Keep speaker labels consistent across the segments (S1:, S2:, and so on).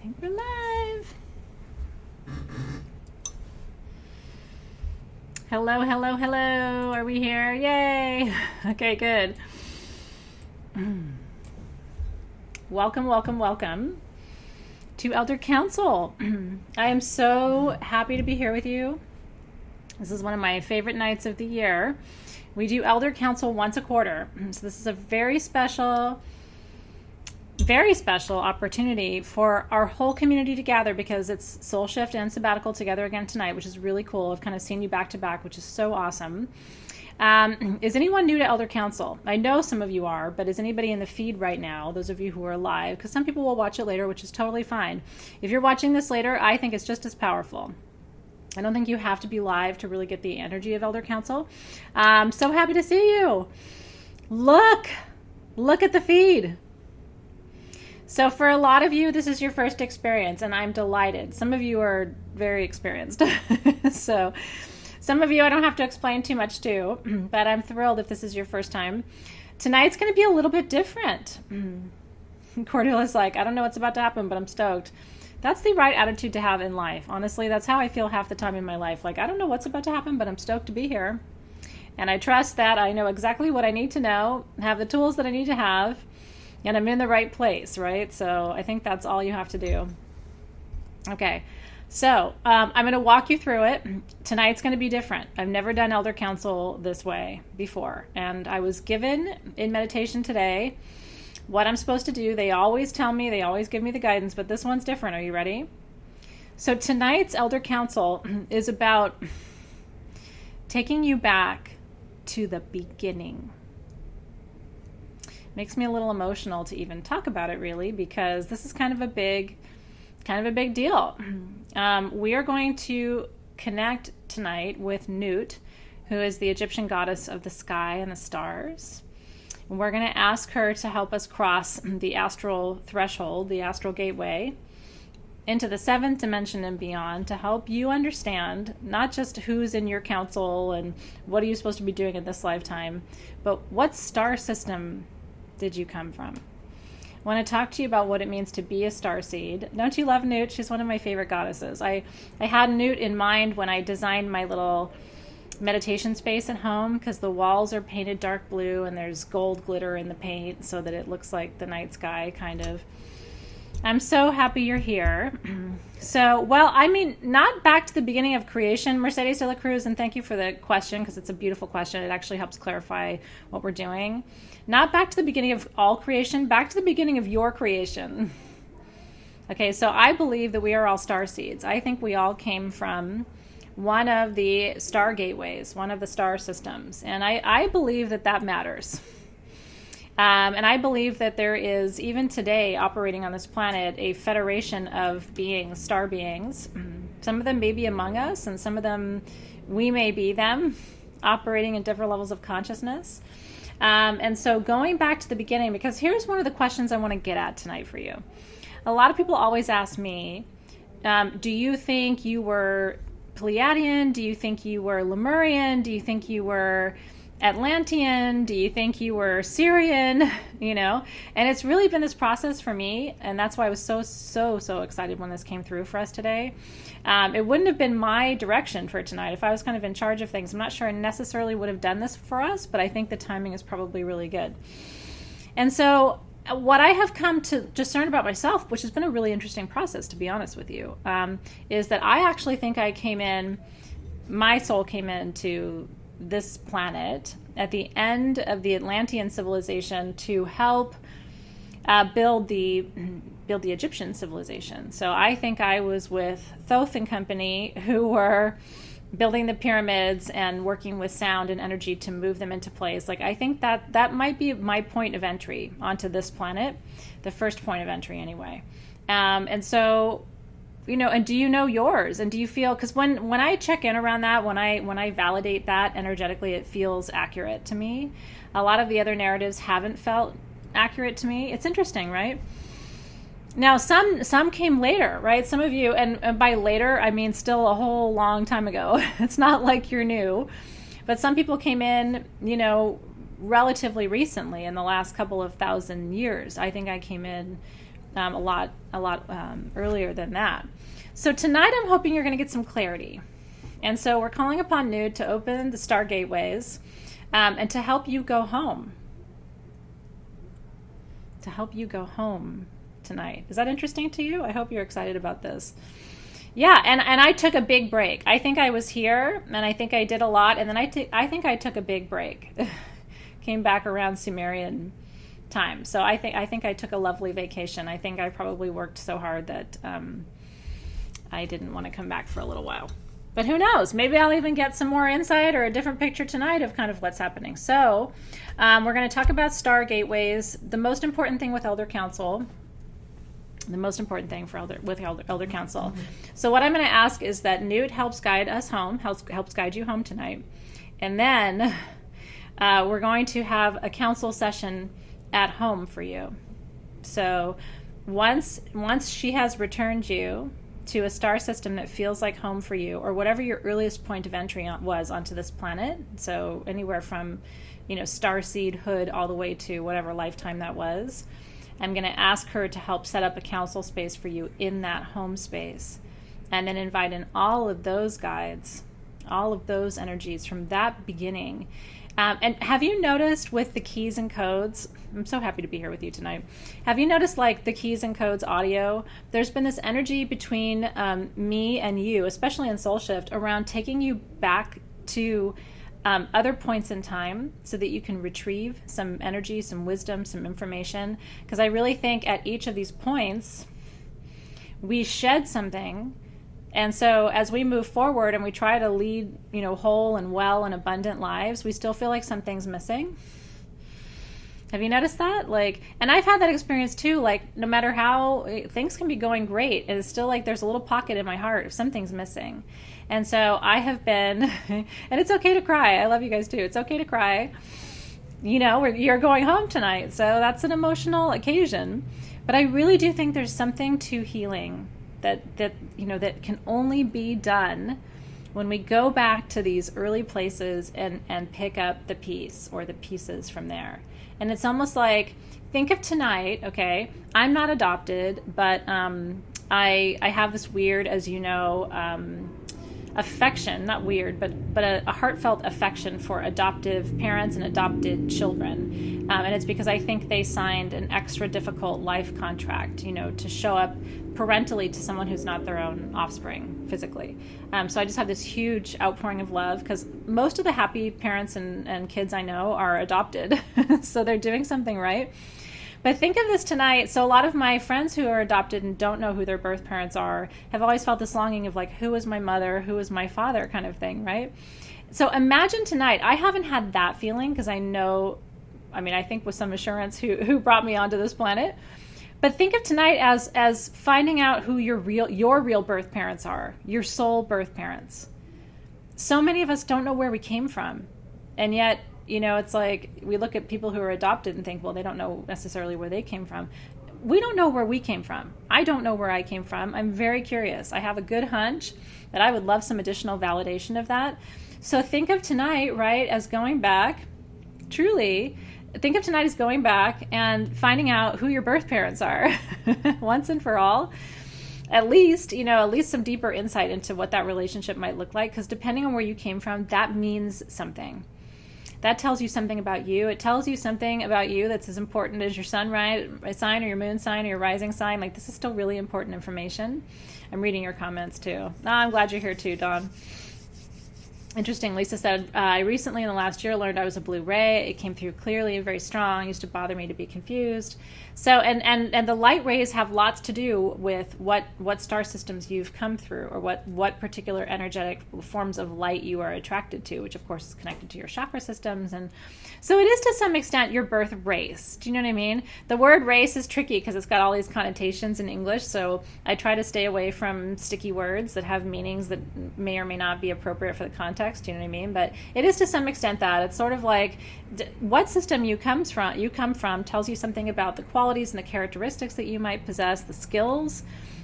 S1: think we're live. Hello, hello, hello. Are we here? Yay. Okay, good. Welcome, welcome, welcome to Elder Council. I am so happy to be here with you. This is one of my favorite nights of the year. We do Elder Council once a quarter. So this is a very special opportunity for our whole community to gather because it's Soul Shift and Sabbatical together again tonight, which is really cool. I've kind of seen you back to back, which is so awesome. Is anyone new to Elder Council? I know some of you are, but is anybody in the feed right now, those of you who are live? Because some people will watch it later, which is totally fine. If you're watching this later, I think it's just as powerful. I don't think you have to be live to really get the energy of Elder Council. So happy to see you. Look at the feed. So for a lot of you, this is your first experience, and I'm delighted. Some of you are very experienced. So some of you I don't have to explain too much to, but I'm thrilled if this is your first time. Tonight's going to be a little bit different. Cordelia's like, I don't know what's about to happen, but I'm stoked. That's the right attitude to have in life. Honestly, that's how I feel half the time in my life. Like, I don't know what's about to happen, but I'm stoked to be here. And I trust that I know exactly what I need to know, have the tools that I need to have, and I'm in the right place, right? So I think that's all you have to do. Okay, so I'm going to walk you through it. Tonight's going to be different. I've never done Elder Council this way before. And I was given in meditation today what I'm supposed to do. They always tell me, they always give me the guidance, but this one's different. Are you ready? So tonight's Elder Council is about taking you back to the beginning. Makes me a little emotional to even talk about it, really, because this is kind of a big deal. We are going to connect tonight with Nut, who is the Egyptian goddess of the sky and the stars. And we're going to ask her to help us cross the astral threshold, the astral gateway, into the seventh dimension and beyond, to help you understand not just who's in your council and what are you supposed to be doing in this lifetime, but what star system did you come from? I want to talk to you about what it means to be a starseed. Don't you love Nut? She's one of my favorite goddesses. I had Nut in mind when I designed my little meditation space at home, because the walls are painted dark blue and there's gold glitter in the paint so that it looks like the night sky, kind of. I'm so happy you're here. So, well, I mean, not back to the beginning of creation, Mercedes de la Cruz, and thank you for the question, because it's a beautiful question. It actually helps clarify what we're doing. Not back to the beginning of all creation, back to the beginning of your creation. Okay, so I believe that we are all star seeds. I think we all came from one of the star gateways, one of the star systems. And I believe that matters. And I believe that there is, even today, operating on this planet, a federation of beings, star beings. Some of them may be among us, and some of them, we may be them, operating in different levels of consciousness. And so going back to the beginning, because here's one of the questions I want to get at tonight for you. A lot of people always ask me, do you think you were Pleiadian? Do you think you were Lemurian? Do you think you were Atlantean? Do you think you were Syrian? You know, and it's really been this process for me, and that's why I was so excited when this came through for us today. It wouldn't have been my direction for tonight if I was kind of in charge of things. I'm not sure I necessarily would have done this for us, but I think the timing is probably really good. And so what I have come to discern about myself, which has been a really interesting process, to be honest with you, is that I actually think my soul came into this planet at the end of the Atlantean civilization to help build the Egyptian civilization. So I think I was with Thoth and company, who were building the pyramids and working with sound and energy to move them into place. Like, I think that might be my point of entry onto this planet, the first point of entry anyway. And so, you know, and do you know yours? And do you feel, because when I check in around that, when I validate that energetically, it feels accurate to me. A lot of the other narratives haven't felt accurate to me. It's interesting, right? Now, some came later, right? Some of you, and by later, I mean still a whole long time ago. It's not like you're new. But some people came in, you know, relatively recently, in the last couple of thousand years. I think I came in a lot earlier than that. So tonight I'm hoping you're going to get some clarity. And so we're calling upon Newt to open the star gateways and to help you go home. To help you go home tonight. Is that interesting to you? I hope you're excited about this. Yeah, and I took a big break. I think I was here, and I think I did a lot, and then I think I took a big break. Came back around Sumerian time. So I think I took a lovely vacation. I think I probably worked so hard that I didn't want to come back for a little while. But who knows? Maybe I'll even get some more insight or a different picture tonight of kind of what's happening. So we're going to talk about star gateways. The most important thing with Elder Council. The most important thing for Elder Council. So what I'm going to ask is that Newt helps guide us home, helps guide you home tonight. And then we're going to have a council session at home for you. So once she has returned you to a star system that feels like home for you, or whatever your earliest point of entry was onto this planet, so anywhere from, starseed hood all the way to whatever lifetime that was, I'm going to ask her to help set up a council space for you in that home space, and then invite in all of those guides, all of those energies from that beginning. And have you noticed with the keys and codes, I'm so happy to be here with you tonight. Have you noticed like the keys and codes audio? There's been this energy between me and you, especially in Soul Shift, around taking you back to other points in time so that you can retrieve some energy, some wisdom, some information. Because I really think at each of these points, we shed something. And so as we move forward and we try to lead, whole and well and abundant lives, we still feel like something's missing. Have you noticed that? And I've had that experience too, no matter how things can be going great, it's still like there's a little pocket in my heart if something's missing. And so I have been, and it's okay to cry. I love you guys too. It's okay to cry. You're going home tonight, so that's an emotional occasion. But I really do think there's something to healing that can only be done when we go back to these early places and pick up the piece or the pieces from there. And it's almost like, think of tonight, okay? I'm not adopted, but I have this weird, as you know, affection, not weird, but a heartfelt affection for adoptive parents and adopted children. And it's because I think they signed an extra difficult life contract, to show up parentally to someone who's not their own offspring physically. So I just have this huge outpouring of love because most of the happy parents and kids I know are adopted. So they're doing something right. But think of this tonight. So a lot of my friends who are adopted and don't know who their birth parents are have always felt this longing of who is my mother, who is my father kind of thing, right? So imagine tonight, I haven't had that feeling because I think with some assurance who brought me onto this planet. But think of tonight as finding out who your real birth parents are, your soul birth parents. So many of us don't know where we came from. And yet, it's like we look at people who are adopted and think, well, they don't know necessarily where they came from. We don't know where we came from. I don't know where I came from. I'm very curious. I have a good hunch that I would love some additional validation of that. So think of tonight, right, as going back, truly, think of tonight as going back and finding out who your birth parents are once and for all. At least some deeper insight into what that relationship might look like, because depending on where you came from, that means something. That tells you something about you. It tells you something about you that's as important as your sun sign or your moon sign or your rising sign. This is still really important information. I'm reading your comments too. I'm glad you're here too, Dawn. Interesting. Lisa said, I recently in the last year learned I was a blue ray. It came through clearly and very strong. It used to bother me to be confused. So, and the light rays have lots to do with what star systems you've come through, or what particular energetic forms of light you are attracted to, which of course is connected to your chakra systems. And so it is to some extent your birth race. Do you know what I mean? The word race is tricky because it's got all these connotations in English. So I try to stay away from sticky words that have meanings that may or may not be appropriate for the context context, you know what I mean? But it is to some extent that. It's sort of like what system you come from tells you something about the qualities and the characteristics that you might possess, the skills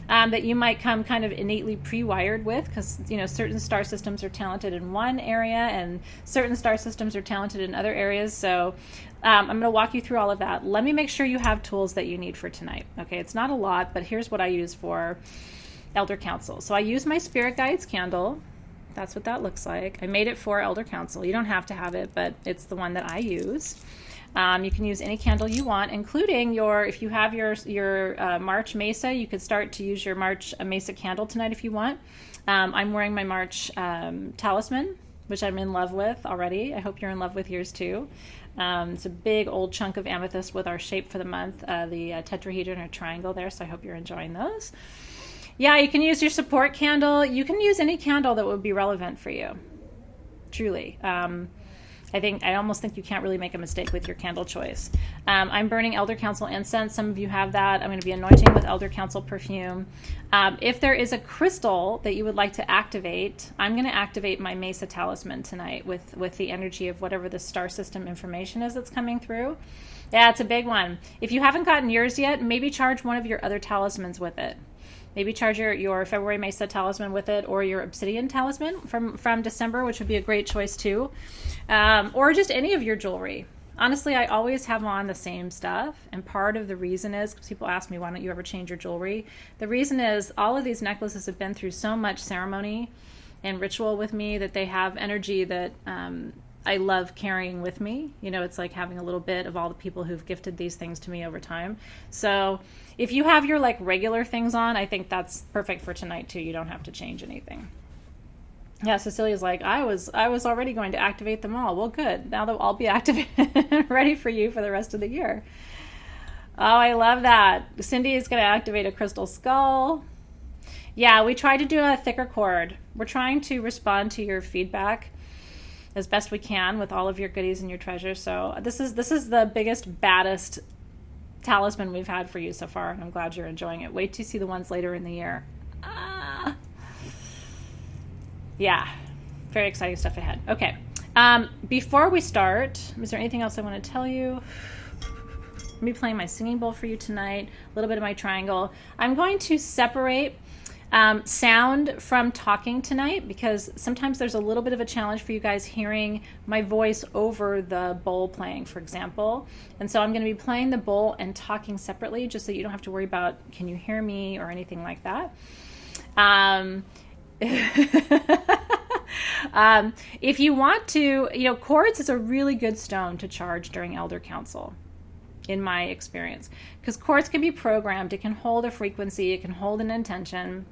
S1: that you might come kind of innately pre-wired with, because certain star systems are talented in one area and certain star systems are talented in other areas. So I'm going to walk you through all of that. Let me make sure you have tools that you need for tonight. Okay, it's not a lot, but here's what I use for Elder Council. So I use my Spirit Guides candle. That's what that looks like. I made it for Elder Council. You don't have to have it, but it's the one that I use. You can use any candle you want, including if you have your March Mesa, you could start to use your March Mesa candle tonight if you want. I'm wearing my March talisman, which I'm in love with already. I hope you're in love with yours too. It's a big old chunk of amethyst with our shape for the month, the tetrahedron or triangle there, so I hope you're enjoying those. Yeah, you can use your support candle. You can use any candle that would be relevant for you, truly. I almost think you can't really make a mistake with your candle choice. I'm burning Elder Council incense. Some of you have that. I'm going to be anointing with Elder Council perfume. If there is a crystal that you would like to activate, I'm going to activate my Mesa talisman tonight with the energy of whatever the star system information is that's coming through. Yeah, it's a big one. If you haven't gotten yours yet, maybe charge one of your other talismans with it. Maybe charge your February Mesa talisman with it, or your Obsidian talisman from December, which would be a great choice too. Or just any of your jewelry. Honestly, I always have on the same stuff. And part of the reason is, because people ask me, why don't you ever change your jewelry? The reason is all of these necklaces have been through so much ceremony and ritual with me that they have energy that I love carrying with me. It's like having a little bit of all the people who've gifted these things to me over time. So if you have your regular things on, I think that's perfect for tonight too. You don't have to change anything. Yeah, Cecilia's like, I was already going to activate them all. Well, good. Now they'll all be activated, ready for you for the rest of the year. Oh, I love that. Cindy is going to activate a crystal skull. Yeah, we tried to do a thicker cord. We're trying to respond to your feedback as best we can with all of your goodies and your treasures. So this is the biggest, baddest talisman we've had for you so far, and I'm glad you're enjoying it. Wait to see the ones later in the year. Yeah, very exciting stuff ahead. Okay, before we start, is there anything else I want to tell you? I'm going to be playing my singing bowl for you tonight, a little bit of my triangle. I'm going to separate sound from talking tonight, because sometimes there's a little bit of a challenge for you guys hearing my voice over the bowl playing, for example. And so I'm going to be playing the bowl and talking separately, just so you don't have to worry about, can you hear me or anything like that. If you want to, quartz is a really good stone to charge during Elder Council, in my experience, because quartz can be programmed. It can hold a frequency. It can hold an intention.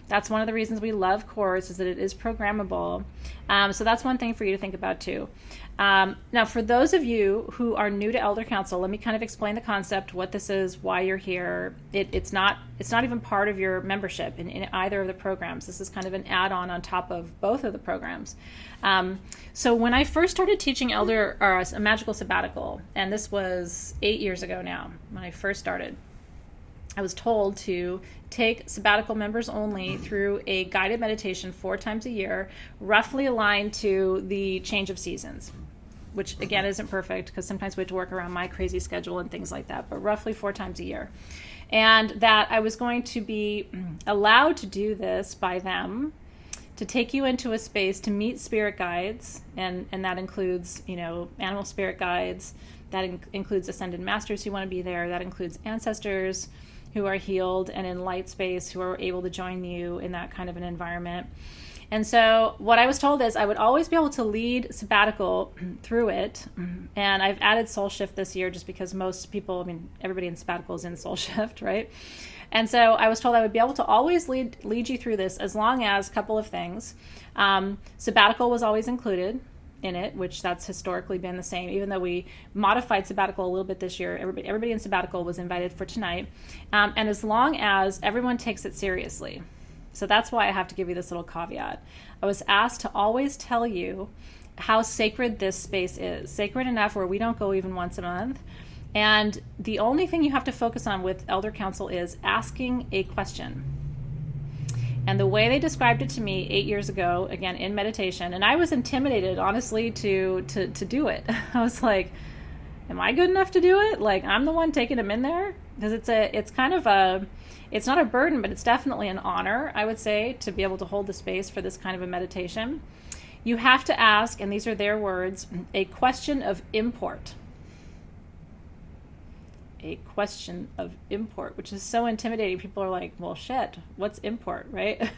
S1: That's one of the reasons we love quartz, is that it is programmable. So that's one thing for you to think about too. Now, for those of you who are new to Elder Council, let me kind of explain the concept, what this is, why you're here. It's not even part of your membership in either of the programs. This is kind of an add-on on top of both of the programs. So when I first started teaching a magical sabbatical, and this was 8 years ago now, when I first started, I was told to take sabbatical members only through a guided meditation 4 times a year, roughly aligned to the change of seasons, which again isn't perfect, because sometimes we have to work around my crazy schedule and things like that, but roughly 4 times a year. And that I was going to be allowed to do this by them, to take you into a space to meet spirit guides, and that includes, animal spirit guides, that includes ascended masters who want to be there, that includes ancestors who are healed and in light space, who are able to join you in that kind of an environment. And so what I was told is I would always be able to lead sabbatical through it. And I've added Soul Shift this year, just because most people, everybody in sabbatical is in Soul Shift, right? And so I was told I would be able to always lead you through this, as long as a couple of things. Sabbatical was always included in it, which that's historically been the same, even though we modified sabbatical a little bit this year. Everybody in sabbatical was invited for tonight. And as long as everyone takes it seriously. So that's why I have to give you this little caveat. I was asked to always tell you how sacred this space is. Sacred enough where we don't go even once a month. And the only thing you have to focus on with Elder Council is asking a question. And the way they described it to me 8 years ago, again, in meditation, and I was intimidated, honestly, to do it. I was like, am I good enough to do it? Like, I'm the one taking them in there? Because it's not a burden, but it's definitely an honor, I would say, to be able to hold the space for this kind of a meditation. You have to ask, and these are their words, a question of import. A question of import, which is so intimidating. People are like, well, shit, what's import, right?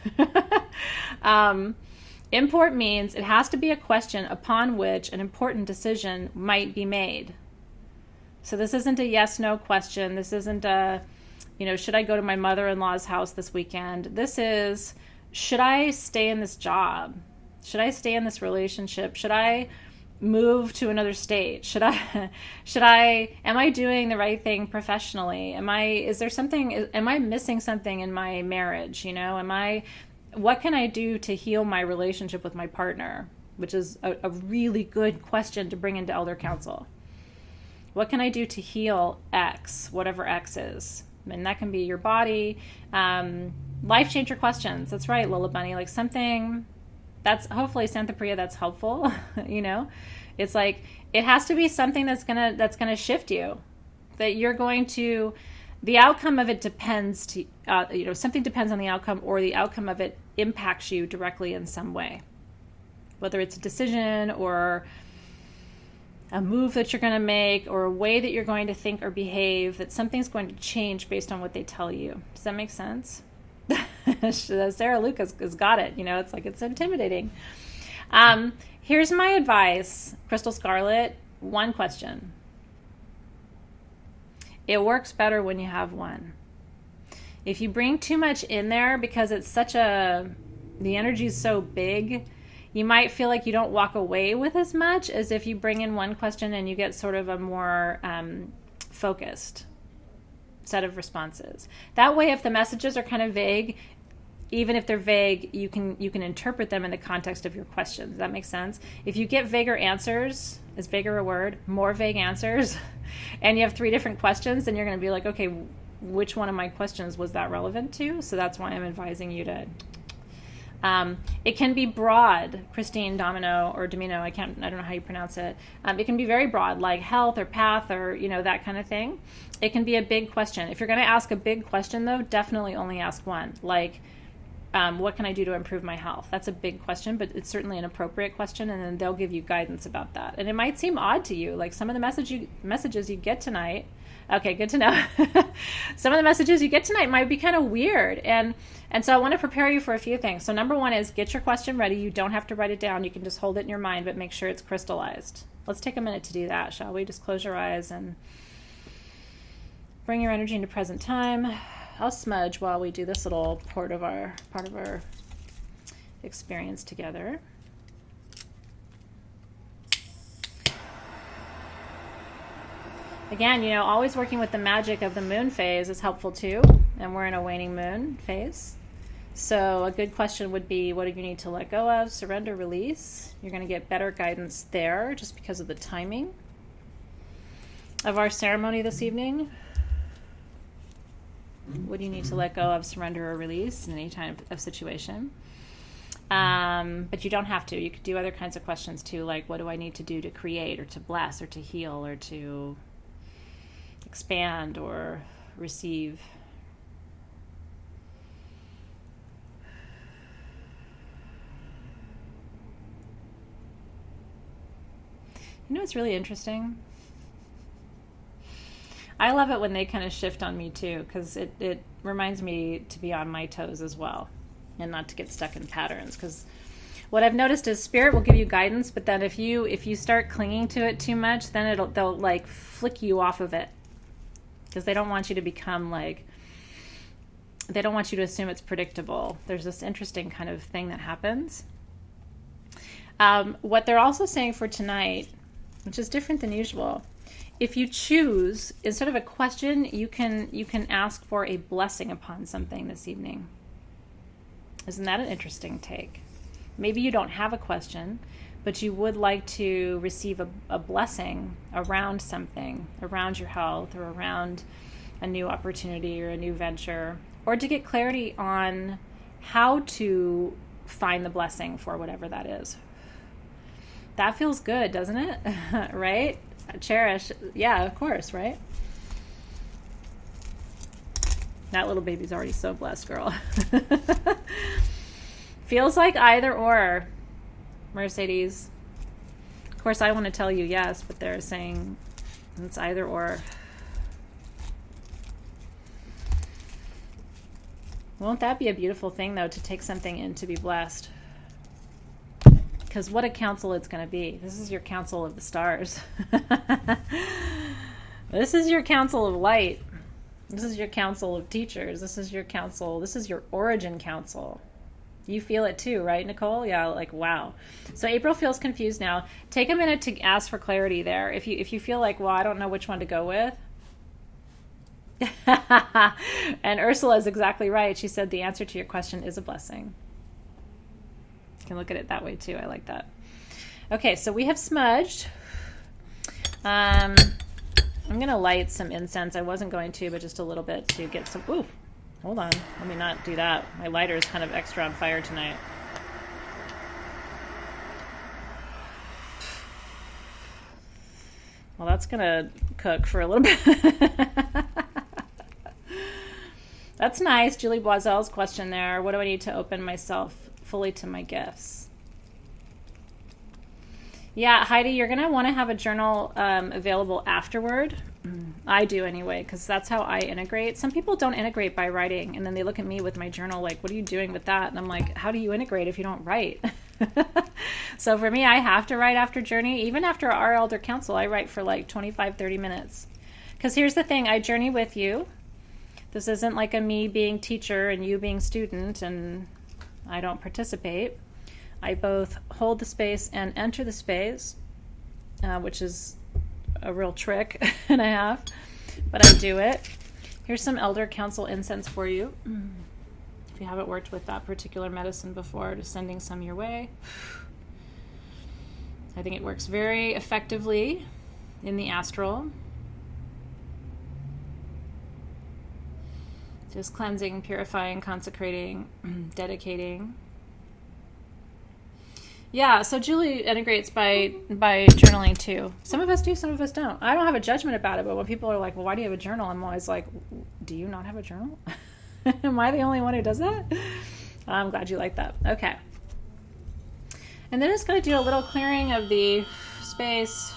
S1: Import means it has to be a question upon which an important decision might be made. So this isn't a yes-no question. This isn't a, should I go to my mother-in-law's house this weekend? This is, should I stay in this job? Should I stay in this relationship? Should I move to another state? Am I doing the right thing professionally? Am I missing something in my marriage? What can I do to heal my relationship with my partner? Which is a really good question to bring into elder council. What can I do to heal X, whatever X is? And that can be your body, life changer questions. That's right, Lola Bunny, like something that's hopefully Santa Priya that's helpful. It's like, it has to be something that's gonna shift you, that you're going to, the outcome of it depends to, something depends on the outcome, or the outcome of it impacts you directly in some way, whether it's a decision or a move that you're going to make, or a way that you're going to think or behave, that something's going to change based on what they tell you. Does that make sense? Sarah Lucas has got it. It's like, it's intimidating. Here's my advice, Crystal Scarlet. One question. It works better when you have one. If you bring too much in there, because it's the energy is so big, you might feel like you don't walk away with as much as if you bring in one question and you get sort of a more focused set of responses. That way, if the messages are kind of vague, even if they're vague, you can interpret them in the context of your questions. Does that make sense? If you get vaguer answers, is vaguer a word? More vague answers, and you have 3 different questions, then you're going to be like, okay, which one of my questions was that relevant to? So that's why I'm advising you to. It can be broad, Christine Domino or Domino. I don't know how you pronounce it. It can be very broad, like health or path or, that kind of thing. It can be a big question. If you're going to ask a big question, though, definitely only ask one. Like, what can I do to improve my health? That's a big question, but it's certainly an appropriate question, and then they'll give you guidance about that. And it might seem odd to you, like some of the messages you get tonight. Okay, good to know. Some of the messages you get tonight might be kind of weird. And so I want to prepare you for a few things. So number one is get your question ready. You don't have to write it down. You can just hold it in your mind, but make sure it's crystallized. Let's take a minute to do that, shall we? Just close your eyes and bring your energy into present time. I'll smudge while we do this little part of our experience together. Again, always working with the magic of the moon phase is helpful too, and we're in a waning moon phase. So a good question would be, what do you need to let go of, surrender, release? You're going to get better guidance there just because of the timing of our ceremony this evening. What do you need to let go of, surrender, or release in any kind of situation? But you don't have to. You could do other kinds of questions too, like what do I need to do to create or to bless or to heal or to expand or receive. It's really interesting. I love it when they kind of shift on me too, because it reminds me to be on my toes as well and not to get stuck in patterns. Because what I've noticed is spirit will give you guidance, but then if you start clinging to it too much, then they'll like flick you off of it, because they don't want you to become like, they don't want you to assume it's predictable. There's this interesting kind of thing that happens. What they're also saying for tonight, which is different than usual, if you choose, instead of a question, you can ask for a blessing upon something this evening. Isn't that an interesting take? Maybe you don't have a question, but you would like to receive a blessing around something, around your health or around a new opportunity or a new venture, or to get clarity on how to find the blessing for whatever that is. That feels good, doesn't it? Right? Cherish. Yeah, of course, right? That little baby's already so blessed, girl. Feels like either or, Mercedes. Of course, I want to tell you yes, but they're saying it's either or. Won't that be a beautiful thing, though, to take something in to be blessed? Because what a council it's going to be. This is your council of the stars. This is your council of light. This is your council of teachers. This is your council. This is your origin council. You feel it too, right, Nicole? Yeah, like, wow. So April feels confused now. Take a minute to ask for clarity there. If you feel like, well, I don't know which one to go with. And Ursula is exactly right. She said the answer to your question is a blessing. You can look at it that way too. I like that. Okay, so we have smudged. I'm going to light some incense. I wasn't going to, but just a little bit to get some... Ooh, hold on. Let me not do that. My lighter is kind of extra on fire tonight. Well, that's going to cook for a little bit. That's nice. Julie Boisel's question there. What do I need to open myself fully to my gifts? Yeah, Heidi, you're going to want to have a journal available afterward. I do anyway, because that's how I integrate. Some people don't integrate by writing, and then they look at me with my journal like, what are you doing with that? And I'm like, how do you integrate if you don't write? So for me, I have to write after Journey. Even after our Elder Council, I write for like 25, 30 minutes. Because here's the thing, I journey with you. This isn't like a me being teacher and you being student and I don't participate. I both hold the space and enter the space, which is a real trick and a half, but I do it. Here's some Elder Council incense for you. If you haven't worked with that particular medicine before, just sending some your way. I think it works very effectively in the astral. Just cleansing, purifying, consecrating, dedicating. Yeah, so Julie integrates by journaling too. Some of us do, some of us don't. I don't have a judgment about it, but when people are like, well, why do you have a journal? I'm always like, do you not have a journal? Am I the only one who does that? I'm glad you like that. Okay. And then it's going to do a little clearing of the space.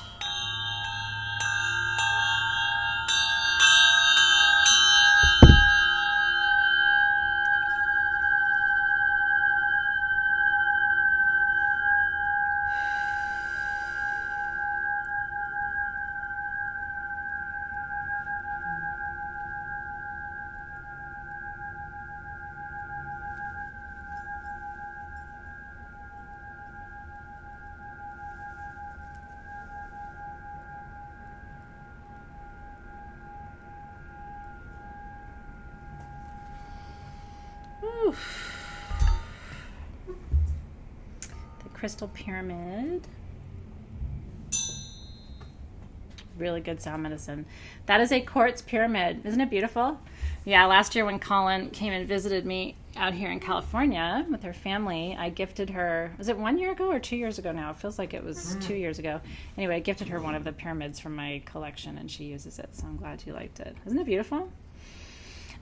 S1: The crystal pyramid. Really good sound medicine. That is a quartz pyramid. Isn't it beautiful? Yeah, last year when Colin came and visited me out here in California with her family, I gifted her, was it 1 year ago or 2 years ago now? It feels like it was 2 years ago. Anyway, I gifted her one of the pyramids from my collection and she uses it, so I'm glad you liked it. Isn't it beautiful?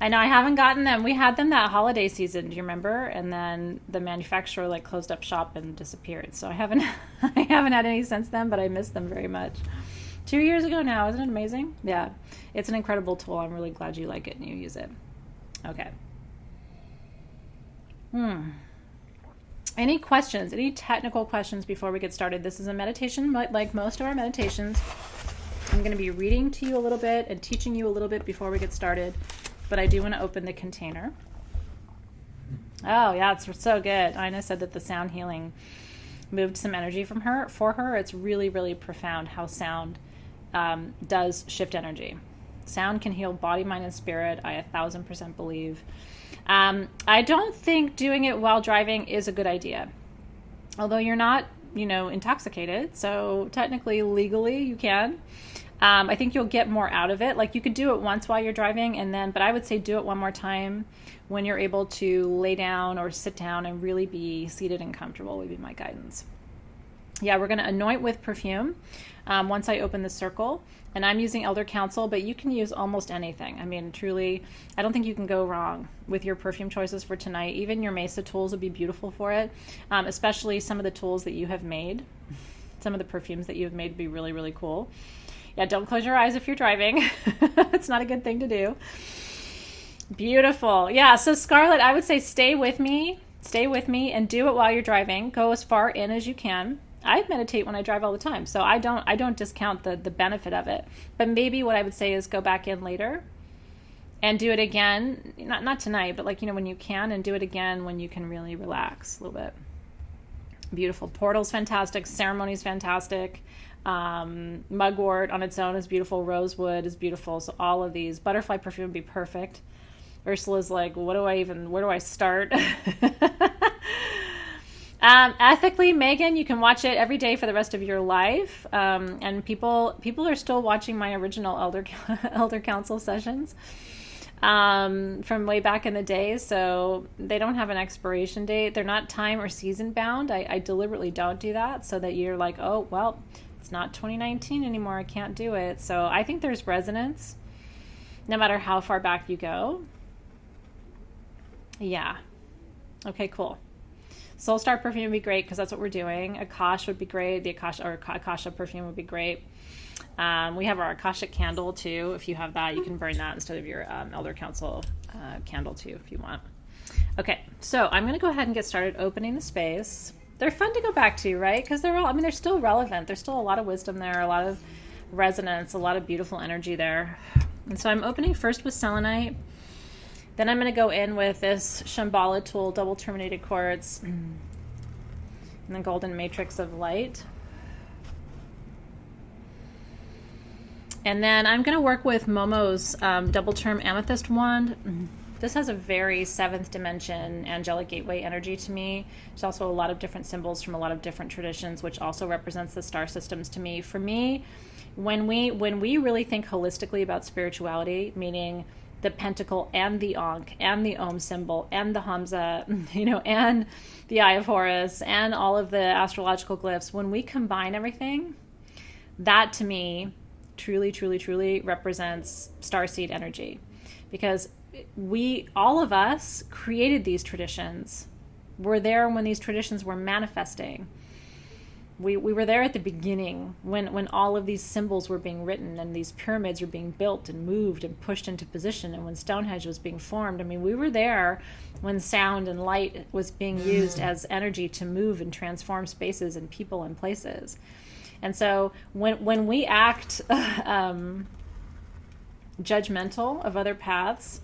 S1: I know I haven't gotten them. We had them that holiday season, do you remember? And then the manufacturer like closed up shop and disappeared. So I haven't had any since then, but I miss them very much. 2 years ago now, isn't it amazing? Yeah, it's an incredible tool. I'm really glad you like it and you use it. Okay. Any questions? Any technical questions before we get started? This is a meditation, like most of our meditations. I'm going to be reading to you a little bit and teaching you a little bit before we get started. But I do want to open the container. Oh, yeah, it's so good. Ina said that the sound healing moved some energy from her. For her, it's really, really profound how sound does shift energy. Sound can heal body, mind, and spirit. I 1,000% believe. I don't think doing it while driving is a good idea. Although you're not, intoxicated. So technically, legally, you can. I think you'll get more out of it. Like you could do it once while you're driving but I would say do it one more time when you're able to lay down or sit down and really be seated and comfortable would be my guidance. Yeah, we're going to anoint with perfume once I open the circle. And I'm using Elder Council, but you can use almost anything. I mean, truly, I don't think you can go wrong with your perfume choices for tonight. Even your Mesa tools would be beautiful for it, especially some of the tools that you have made. Some of the perfumes that you have made would be really, really cool. Yeah, don't close your eyes if you're driving. It's not a good thing to do. Beautiful. Yeah, so Scarlett, I would say stay with me and do it while you're driving. Go as far in as you can. I meditate when I drive all the time, so I don't discount the benefit of it. But maybe what I would say is go back in later and do it again. Not tonight, but like, when you can, and do it again when you can really relax a little bit. Beautiful. Portal's fantastic. Ceremony's fantastic. Mugwort on its own is beautiful. Rosewood is beautiful. So all of these. Butterfly perfume would be perfect. Ursula's like, where do I start? Ethically, Megan, you can watch it every day for the rest of your life. And people are still watching my original Elder Council sessions from way back in the day. So they don't have an expiration date. They're not time or season bound. I deliberately don't do that so that you're like, oh, well, it's not 2019 anymore. I can't do it. So I think there's resonance no matter how far back you go. Yeah. Okay, cool. Soul Star perfume would be great because that's what we're doing. Akash would be great. The Akasha perfume would be great. We have our Akashic candle too. If you have that, you can burn that instead of your Elder Council candle too if you want. Okay, so I'm going to go ahead and get started opening the space. They're fun to go back to, right? Because they're still relevant. There's still a lot of wisdom there, a lot of resonance, a lot of beautiful energy there. And so I'm opening first with selenite. Then I'm going to go in with this Shambhala tool, double terminated quartz, and the golden matrix of light. And then I'm going to work with Momo's double term amethyst wand. This has a very seventh dimension angelic gateway energy to me. There's also a lot of different symbols from a lot of different traditions, which also represents the star systems to me. For me, when we really think holistically about spirituality, meaning the pentacle and the Ankh and the Om symbol and the Hamza, and the Eye of Horus and all of the astrological glyphs, when we combine everything, that to me truly, truly, truly represents starseed energy. Because all of us created these traditions. We're there when these traditions were manifesting. We were there at the beginning when all of these symbols were being written and these pyramids were being built and moved and pushed into position, and when Stonehenge was being formed. I mean, we were there when sound and light was being used as energy to move and transform spaces and people and places. And so when we act judgmental of other paths,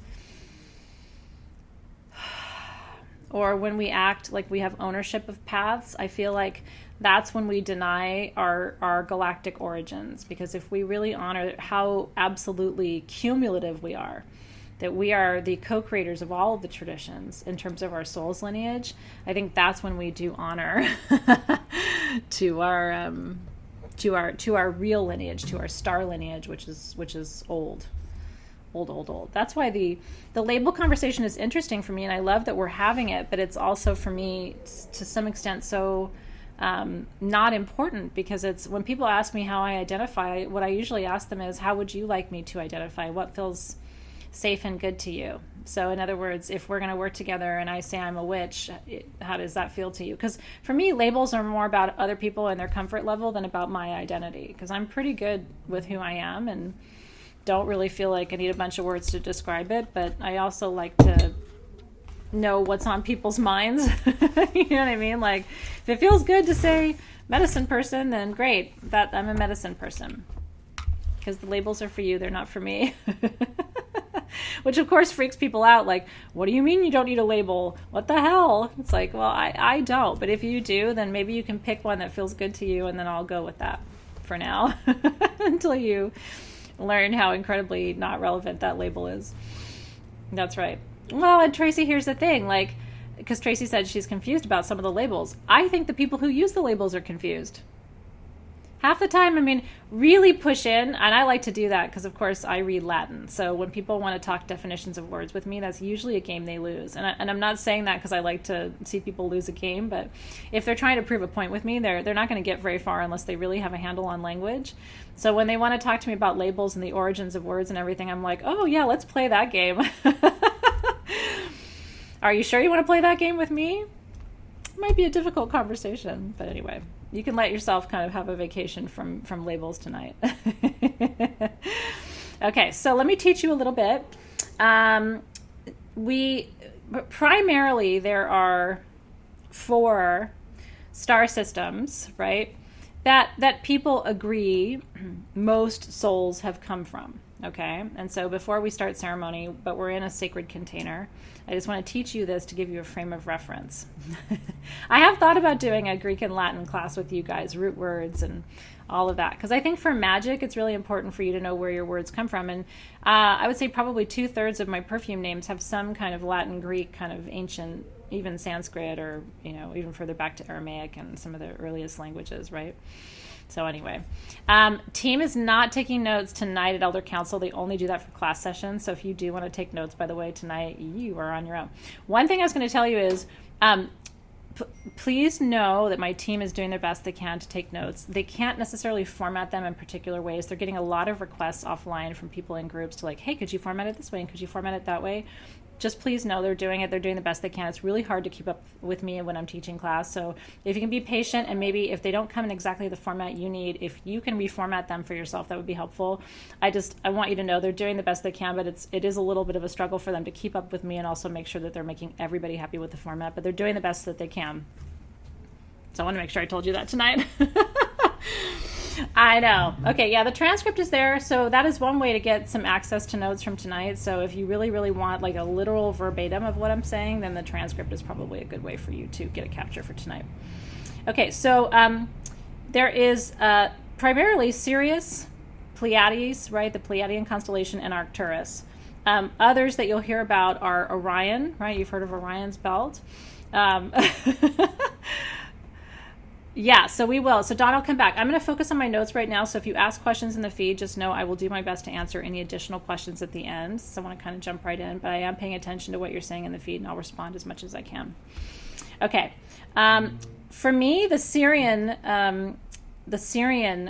S1: or when we act like we have ownership of paths, I feel like that's when we deny our galactic origins. Because if we really honor how absolutely cumulative we are, that we are the co-creators of all of the traditions in terms of our soul's lineage, I think that's when we do honor to our real lineage, to our star lineage, which is old. That's why the label conversation is interesting for me, and I love that we're having it, but it's also for me to some extent so not important, because it's when people ask me how I identify, what I usually ask them is, how would you like me to identify? What feels safe and good to you? So in other words, if we're going to work together and I say I'm a witch, how does that feel to you? Because for me, labels are more about other people and their comfort level than about my identity, because I'm pretty good with who I am and don't really feel like I need a bunch of words to describe it, but I also like to know what's on people's minds. You know what I mean? Like, if it feels good to say medicine person, then great, that I'm a medicine person, because the labels are for you, they're not for me. Which of course freaks people out. Like, what do you mean you don't need a label? What the hell? It's like, well, I don't, but if you do, then maybe you can pick one that feels good to you, and then I'll go with that for now until you learn how incredibly not relevant that label is. That's right. Well, and Tracy, here's the thing, like, because Tracy said she's confused about some of the labels. I think the people who use the labels are confused. Half the time, I mean, really push in, and I like to do that because, of course, I read Latin. So when people want to talk definitions of words with me, that's usually a game they lose. And I'm not saying that because I like to see people lose a game, but if they're trying to prove a point with me, they're not going to get very far unless they really have a handle on language. So when they want to talk to me about labels and the origins of words and everything, I'm like, oh yeah, let's play that game. Are you sure you want to play that game with me? It might be a difficult conversation, but anyway, you can let yourself kind of have a vacation from labels tonight. Okay, so let me teach you a little bit. Primarily there are 4 star systems, right, that people agree most souls have come from. Okay, and so before we start ceremony, but we're in a sacred container, I just want to teach you this to give you a frame of reference. I have thought about doing a Greek and Latin class with you guys, root words and all of that, because I think for magic, it's really important for you to know where your words come from. And I would say probably 2/3 of my perfume names have some kind of Latin, Greek, kind of ancient, even Sanskrit, or, you know, even further back to Aramaic and some of the earliest languages, right? So anyway, team is not taking notes tonight at Elder Council. They only do that for class sessions. So if you do want to take notes, by the way, tonight, you are on your own. One thing I was going to tell you is, please know that my team is doing their best they can to take notes. They can't necessarily format them in particular ways. They're getting a lot of requests offline from people in groups to like, hey, could you format it this way? And could you format it that way? Just please know they're doing it. They're doing the best they can. It's really hard to keep up with me when I'm teaching class. So if you can be patient, and maybe if they don't come in exactly the format you need, if you can reformat them for yourself, that would be helpful. I want you to know they're doing the best they can, but it is a little bit of a struggle for them to keep up with me and also make sure that they're making everybody happy with the format, but they're doing the best that they can. So I want to make sure I told you that tonight. I know. Okay, yeah, the transcript is there. So that is one way to get some access to notes from tonight. So if you really, really want like a literal verbatim of what I'm saying, then the transcript is probably a good way for you to get a capture for tonight. Okay, so there is primarily Sirius, Pleiades, right, the Pleiadian constellation, and Arcturus. Others that you'll hear about are Orion, right? You've heard of Orion's belt. Yeah, so we will. So Don will come back. I'm going to focus on my notes right now. So if you ask questions in the feed, just know I will do my best to answer any additional questions at the end. So I want to kind of jump right in, but I am paying attention to what you're saying in the feed, and I'll respond as much as I can. Okay. For me, the Sirian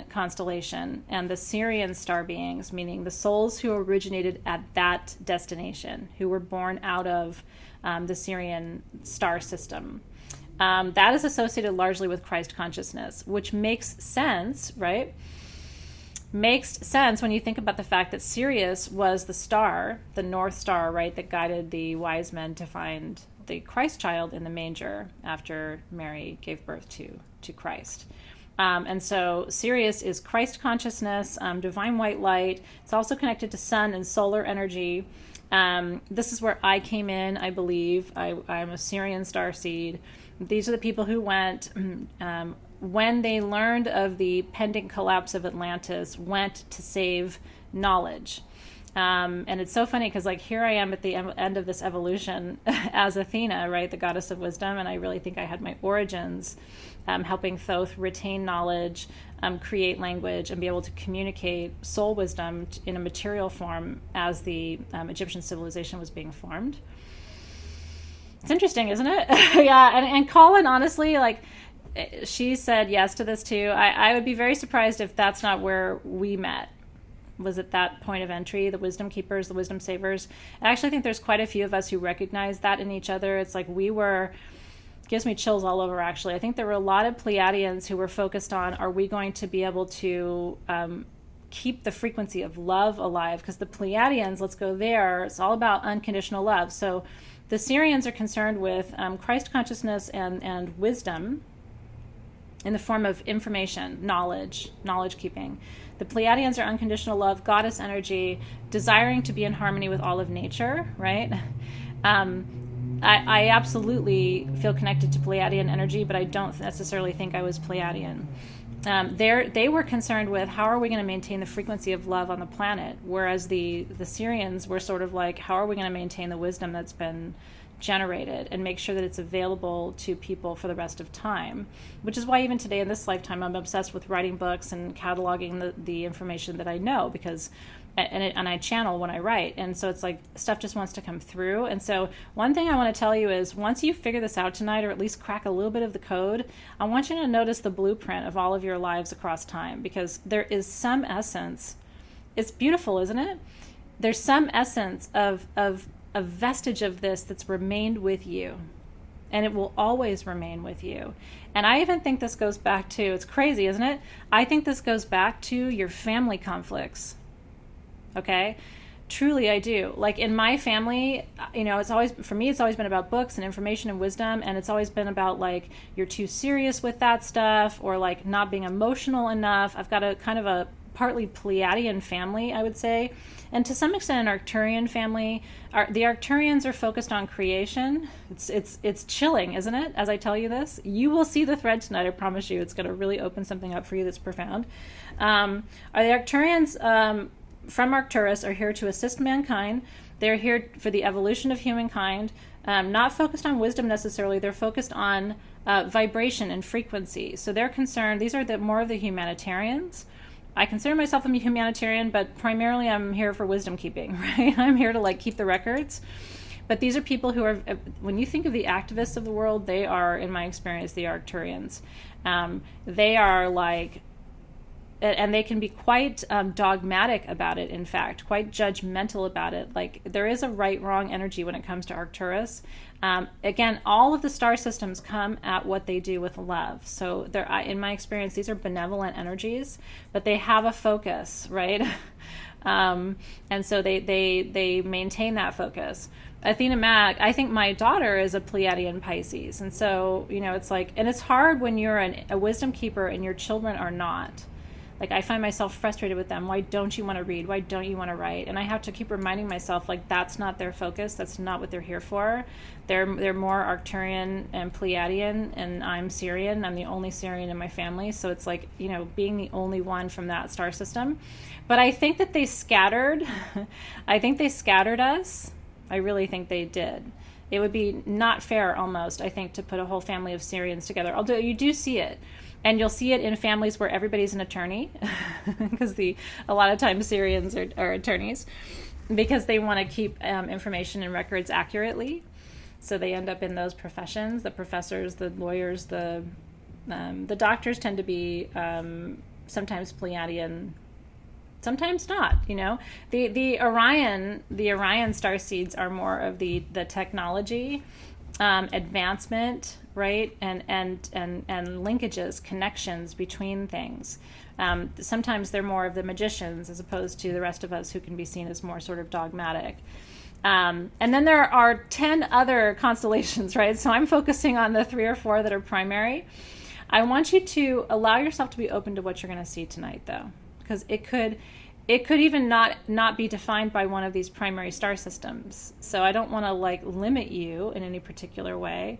S1: constellation and the Sirian star beings, meaning the souls who originated at that destination, who were born out of the Sirian star system, that is associated largely with Christ consciousness, which makes sense, right? Makes sense when you think about the fact that Sirius was the star, the North Star, right, that guided the wise men to find the Christ child in the manger after Mary gave birth to Christ. And so Sirius is Christ consciousness, divine white light. It's also connected to sun and solar energy. This is where I came in, I believe. I'm a Sirian star seed. These are the people who went, when they learned of the pending collapse of Atlantis, went to save knowledge. And it's so funny because, like, here I am at the end of this evolution as Athena, right, the goddess of wisdom, and I really think I had my origins helping Thoth retain knowledge, create language, and be able to communicate soul wisdom in a material form as the Egyptian civilization was being formed. It's interesting, isn't it? Yeah, and Colin, honestly, like, she said yes to this too. I would be very surprised if that's not where we met. Was at that point of entry, the wisdom keepers, the wisdom savers. I actually think there's quite a few of us who recognize that in each other. It's like gives me chills all over, actually. I think there were a lot of Pleiadians who were focused on, are we going to be able to keep the frequency of love alive? Because the Pleiadians, let's go there, it's all about unconditional love. So the Sirians are concerned with Christ consciousness and wisdom in the form of information, knowledge keeping. The Pleiadians are unconditional love, goddess energy, desiring to be in harmony with all of nature, right? I absolutely feel connected to Pleiadian energy, but I don't necessarily think I was Pleiadian. They were concerned with how are we going to maintain the frequency of love on the planet, whereas the Sirians were sort of like, how are we going to maintain the wisdom that's been generated and make sure that it's available to people for the rest of time, which is why even today in this lifetime I'm obsessed with writing books and cataloging the information that I know, because and I channel when I write, and so it's like stuff just wants to come through. And so one thing I want to tell you is, once you figure this out tonight, or at least crack a little bit of the code, I want you to notice the blueprint of all of your lives across time, because there is some essence. It's beautiful, isn't it? There's some essence of a vestige of this that's remained with you, and it will always remain with you. And I even think this goes back to, it's crazy, isn't it? I think this goes back to your family conflicts. Okay? Truly, I do. Like in my family, it's always, for me, it's always been about books and information and wisdom. And it's always been about like, you're too serious with that stuff, or like not being emotional enough. I've got a kind of a partly Pleiadian family, I would say. And to some extent, an Arcturian family. The Arcturians are focused on creation. It's chilling, isn't it? As I tell you this, you will see the thread tonight. I promise you, it's going to really open something up for you that's profound. The Arcturians from Arcturus are here to assist mankind. They're here for the evolution of humankind, not focused on wisdom necessarily. They're focused on vibration and frequency. So they're concerned, these are more of the humanitarians. I consider myself a humanitarian, but primarily I'm here for wisdom keeping, right? I'm here to like keep the records. But these are people who are, when you think of the activists of the world, they are, in my experience, the Arcturians. They are like, and they can be quite dogmatic about it, in fact, quite judgmental about it. Like, there is a right-wrong energy when it comes to Arcturus. Again, all of the star systems come at what they do with love. So they're, in my experience, these are benevolent energies, but they have a focus, right? And so they maintain that focus. Athena Mac, I think my daughter is a Pleiadian Pisces. And so, it's like, and it's hard when you're a wisdom keeper and your children are not. Like, I find myself frustrated with them. Why don't you want to read? Why don't you want to write? And I have to keep reminding myself, like, that's not their focus. That's not what they're here for. They're more Arcturian and Pleiadian, and I'm Sirian. I'm the only Sirian in my family. So it's like, being the only one from that star system. But I think that they scattered. I think they scattered us. I really think they did. It would be not fair, almost, I think, to put a whole family of Sirians together. Although you do see it. And you'll see it in families where everybody's an attorney, because a lot of times Sirians are attorneys, because they want to keep information and records accurately. So they end up in those professions. The professors, the lawyers, the doctors tend to be sometimes Pleiadian, sometimes not. The Orion starseeds are more of the technology, advancement, right, and linkages, connections between things. Sometimes they're more of the magicians, as opposed to the rest of us who can be seen as more sort of dogmatic. And then there are 10 other constellations, right? So I'm focusing on the 3 or 4 that are primary. I want you to allow yourself to be open to what you're going to see tonight, though, because it could even not be defined by one of these primary star systems. So I don't want to like limit you in any particular way.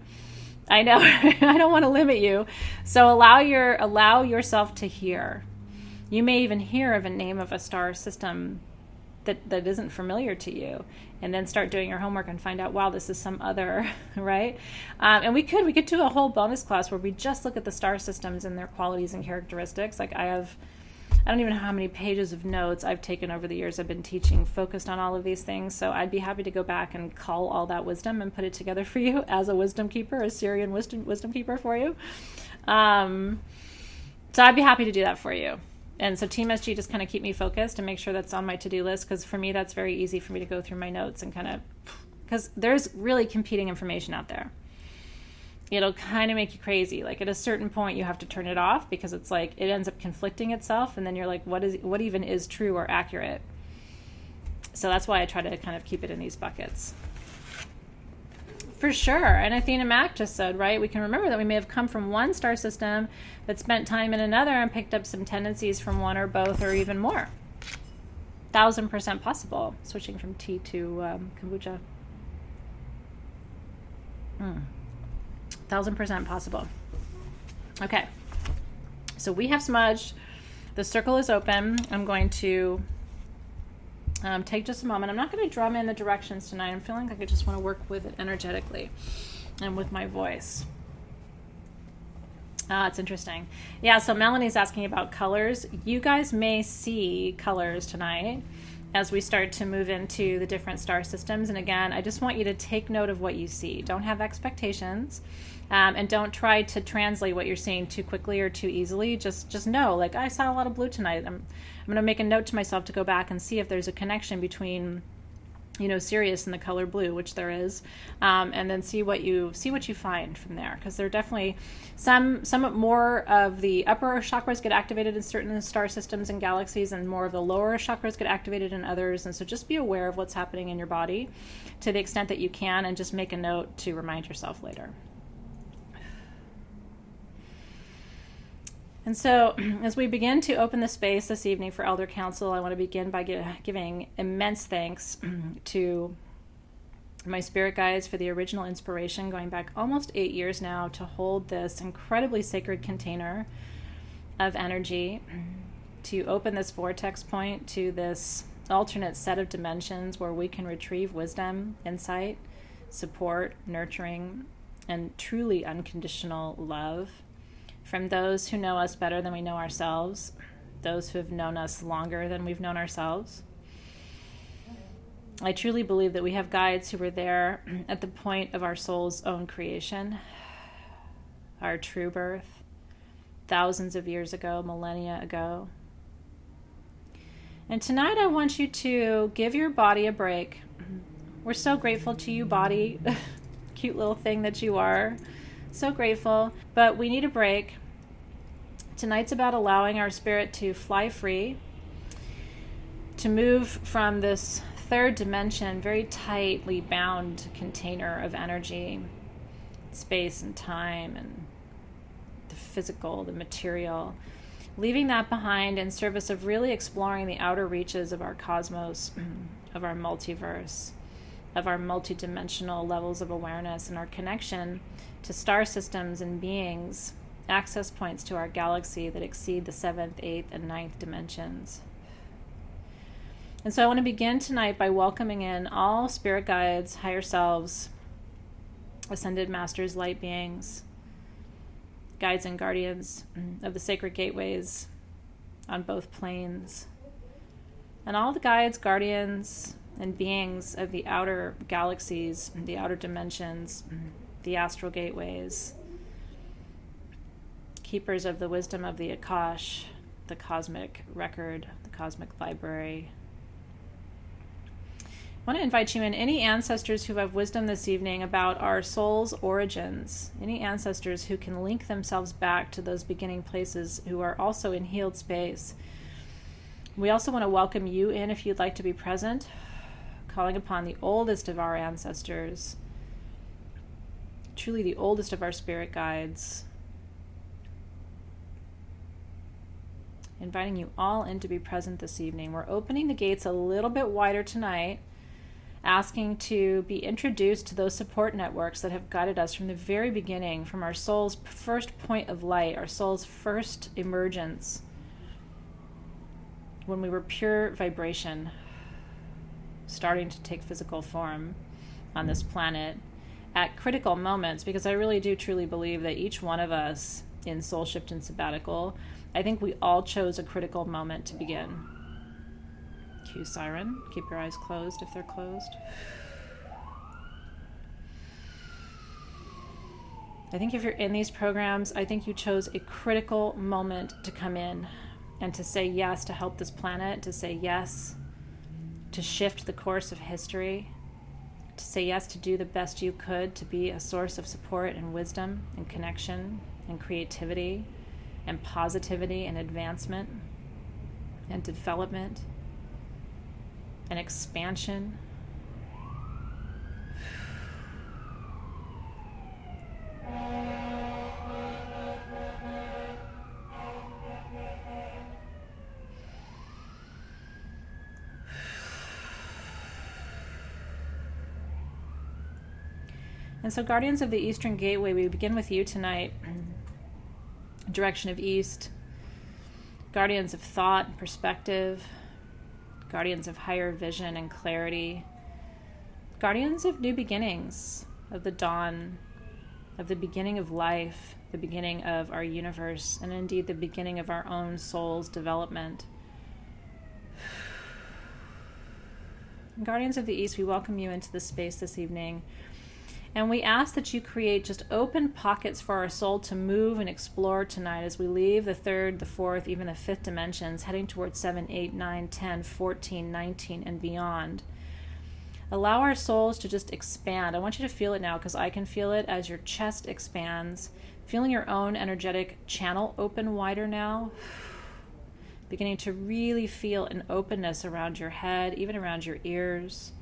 S1: I know I don't want to limit you. So allow yourself to hear. You may even hear of a name of a star system that isn't familiar to you, and then start doing your homework and find out, wow, this is some other, right? And we could do a whole bonus class where we just look at the star systems and their qualities and characteristics. Like I don't even know how many pages of notes I've taken over the years I've been teaching focused on all of these things. So I'd be happy to go back and cull all that wisdom and put it together for you as a wisdom keeper, a Sirian wisdom keeper for you. So I'd be happy to do that for you. And so Team SG just kind of keep me focused and make sure that's on my to-do list, because for me that's very easy for me to go through my notes and kind of, because there's really competing information out there. It'll kind of make you crazy. Like at a certain point you have to turn it off, because it's like it ends up conflicting itself, and then you're like, what even is true or accurate? So that's why I try to kind of keep it in these buckets. For sure. And Athena Mac just said, right, we can remember that we may have come from one star system but spent time in another and picked up some tendencies from one or both or even more. 1,000% possible. Switching from tea to kombucha. 1,000% possible. Okay. So we have smudged. The circle is open. I'm going to take just a moment. I'm not going to drum in the directions tonight. I'm feeling like I just want to work with it energetically and with my voice. It's interesting. Yeah, so Melanie's asking about colors. You guys may see colors tonight as we start to move into the different star systems. And again, I just want you to take note of what you see. Don't have expectations. And don't try to translate what you're seeing too quickly or too easily. Just know, like, I saw a lot of blue tonight. I'm going to make a note to myself to go back and see if there's a connection between, Sirius and the color blue, which there is, and then see what you find from there. Because there are definitely some more of the upper chakras get activated in certain star systems and galaxies, and more of the lower chakras get activated in others. And so just be aware of what's happening in your body to the extent that you can, and just make a note to remind yourself later. And so as we begin to open the space this evening for Elder Council, I want to begin by giving immense thanks to my spirit guides for the original inspiration, going back almost 8 years now, to hold this incredibly sacred container of energy, to open this vortex point to this alternate set of dimensions where we can retrieve wisdom, insight, support, nurturing, and truly unconditional love from those who know us better than we know ourselves, those who have known us longer than we've known ourselves. I truly believe that we have guides who were there at the point of our soul's own creation, our true birth, thousands of years ago, millennia ago. And tonight I want you to give your body a break. We're so grateful to you, body, cute little thing that you are. So grateful, but we need a break. Tonight's about allowing our spirit to fly free, to move from this third dimension, very tightly bound container of energy, space and time, and the physical, the material, leaving that behind in service of really exploring the outer reaches of our cosmos, of our multiverse, of our multidimensional levels of awareness, and our connection to star systems and beings, access points to our galaxy that exceed the 7th, 8th, and 9th dimensions. And so I want to begin tonight by welcoming in all spirit guides, higher selves, ascended masters, light beings, guides and guardians of the sacred gateways on both planes, and all the guides, guardians, and beings of the outer galaxies, the outer dimensions, the astral gateways, keepers of the wisdom of the Akash, the cosmic record, the cosmic library. I want to invite you in, any ancestors who have wisdom this evening about our soul's origins, any ancestors who can link themselves back to those beginning places, who are also in healed space. We also want to welcome you in if you'd like to be present, calling upon the oldest of our ancestors, truly the oldest of our spirit guides, inviting you all in to be present this evening. We're opening the gates a little bit wider tonight, asking to be introduced to those support networks that have guided us from the very beginning, from our soul's first point of light, our soul's first emergence, when we were pure vibration, starting to take physical form on this planet at critical moments, because I really do truly believe that each one of us in Soul Shift and Sabbatical, I think we all chose a critical moment to begin. Cue siren. Keep your eyes closed if they're closed. I think if you're in these programs, I think you chose a critical moment to come in and to say yes to help this planet, to say yes to shift the course of history, to say yes to do the best you could to be a source of support and wisdom and connection and creativity and positivity and advancement and development and expansion. And so, Guardians of the Eastern Gateway, we begin with you tonight. Direction of East, guardians of thought and perspective, guardians of higher vision and clarity, guardians of new beginnings, of the dawn, of the beginning of life, the beginning of our universe, and indeed the beginning of our own soul's development. Guardians of the East, we welcome you into this space this evening. And we ask that you create just open pockets for our soul to move and explore tonight as we leave the third, the fourth, even the fifth dimensions, heading towards 7, 8, 9, 10, 14, 19, and beyond. Allow our souls to just expand. I want you to feel it now because I can feel it as your chest expands. Feeling your own energetic channel open wider now. Beginning to really feel an openness around your head, even around your ears.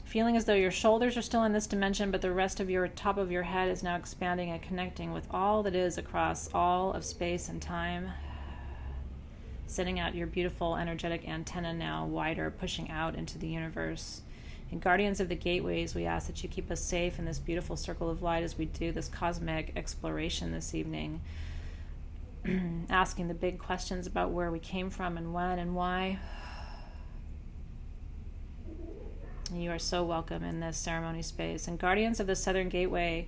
S1: Feeling as though your shoulders are still in this dimension, but the rest of your top of your head is now expanding and connecting with all that is across all of space and time. Sending out your beautiful energetic antenna now wider, pushing out into the universe. And guardians of the gateways, we ask that you keep us safe in this beautiful circle of light as we do this cosmic exploration this evening. Asking the big questions about where we came from and when and why. You are so welcome in this ceremony space. And guardians of the Southern Gateway,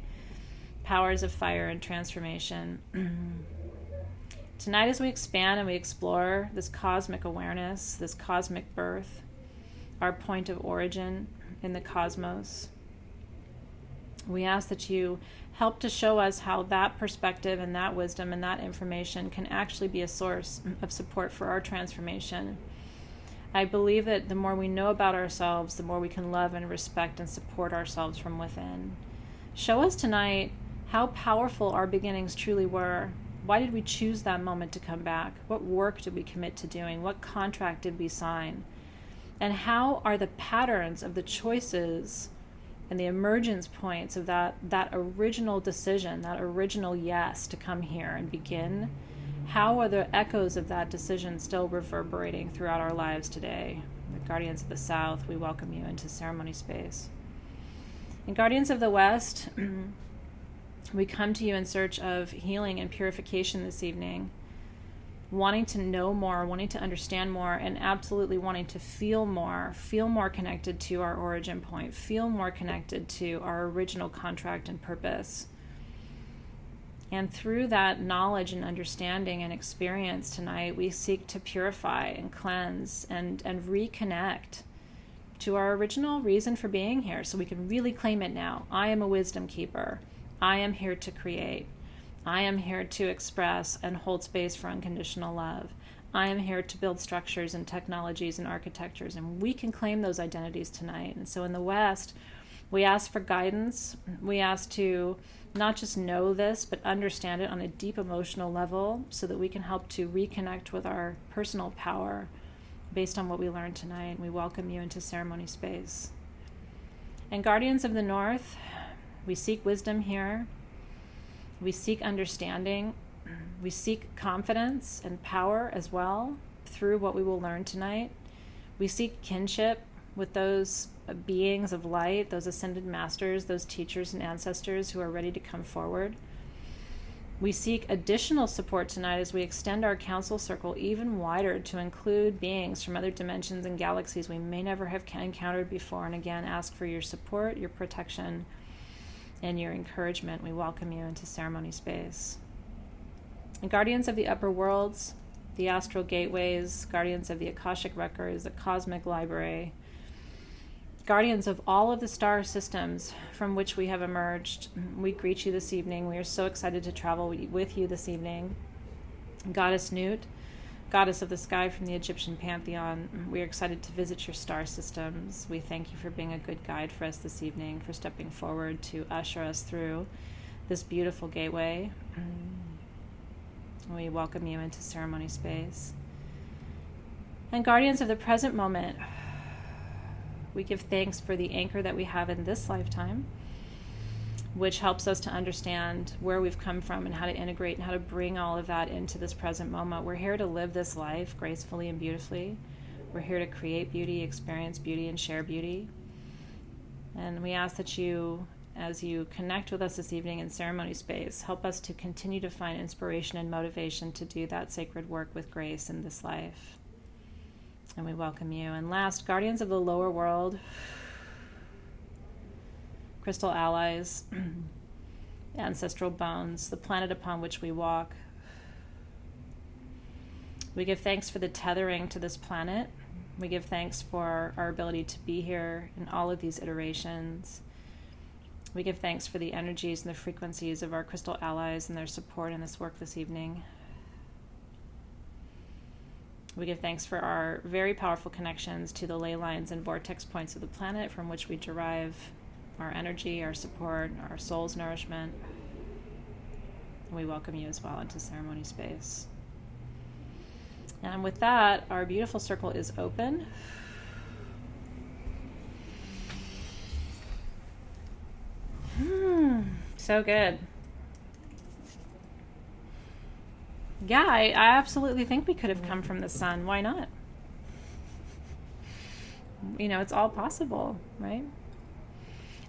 S1: powers of fire and transformation. Tonight as we expand and we explore this cosmic awareness, this cosmic birth, our point of origin in the cosmos, we ask that you help to show us how that perspective and that wisdom and that information can actually be a source of support for our transformation. I believe that the more we know about ourselves, the more we can love and respect and support ourselves from within. Show us tonight how powerful our beginnings truly were. Why did we choose that moment to come back? What work did we commit to doing? What contract did we sign? And how are the patterns of the choices and the emergence points of that original decision, that original yes to come here and begin, how are the echoes of that decision still reverberating throughout our lives today? The Guardians of the South, we welcome you into ceremony space. And Guardians of the West, we come to you in search of healing and purification this evening, wanting to know more, wanting to understand more, and absolutely wanting to feel more connected to our origin point, feel more connected to our original contract and purpose. And through that knowledge and understanding and experience tonight, we seek to purify and cleanse and reconnect to our original reason for being here so we can really claim it now. I am a wisdom keeper. I am here to create. I am here to express and hold space for unconditional love. I am here to build structures and technologies and architectures, and we can claim those identities tonight. And so in the West, we ask for guidance. We ask to not just know this, but understand it on a deep emotional level so that we can help to reconnect with our personal power based on what we learned tonight. We welcome you into ceremony space. And Guardians of the North, we seek wisdom here. We seek understanding. We seek confidence and power as well through what we will learn tonight. We seek kinship with those beings of light, those ascended masters, those teachers and ancestors who are ready to come forward. We seek additional support tonight as we extend our council circle even wider to include beings from other dimensions and galaxies we may never have encountered before. And again, ask for your support, your protection, and your encouragement. We welcome you into ceremony space. And Guardians of the upper worlds, the astral gateways, Guardians of the Akashic records, the cosmic library, Guardians of all of the star systems from which we have emerged, we greet you this evening. We are so excited to travel with you this evening. Goddess Nut, goddess of the sky from the Egyptian pantheon, we are excited to visit your star systems. We thank you for being a good guide for us this evening, for stepping forward to usher us through this beautiful gateway. We welcome you into ceremony space. And Guardians of the present moment, we give thanks for the anchor that we have in this lifetime, which helps us to understand where we've come from and how to integrate and how to bring all of that into this present moment. We're here to live this life gracefully and beautifully. We're here to create beauty, experience beauty, and share beauty. And we ask that you as you connect with us this evening in ceremony space. Help us to continue to find inspiration and motivation to do that sacred work with grace in this life. And we welcome you. And last, guardians of the lower world, crystal allies, ancestral bones, the planet upon which we walk. We give thanks for the tethering to this planet. We give thanks for our ability to be here in all of these iterations. We give thanks for the energies and the frequencies of our crystal allies and their support in this work this evening. We give thanks for our very powerful connections to the ley lines and vortex points of the planet from which we derive our energy, our support, our soul's nourishment. And we welcome you as well into ceremony space. And with that, our beautiful circle is open. So good. Yeah, I absolutely think we could have come from the sun. Why not? You know, it's all possible, right?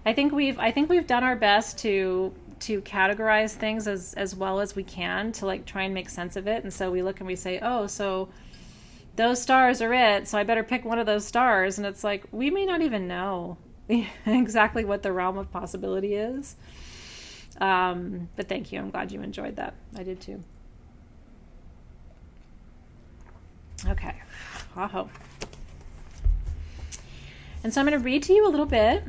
S1: I think we've done our best to categorize things as well as we can to like try and make sense of it. And so we look and we say, oh, so those stars are it, so I better pick one of those stars. And it's like, we may not even know exactly what the realm of possibility is. But thank you. I'm glad you enjoyed that. I did too. Okay. Aho. And so I'm going to read to you a little bit.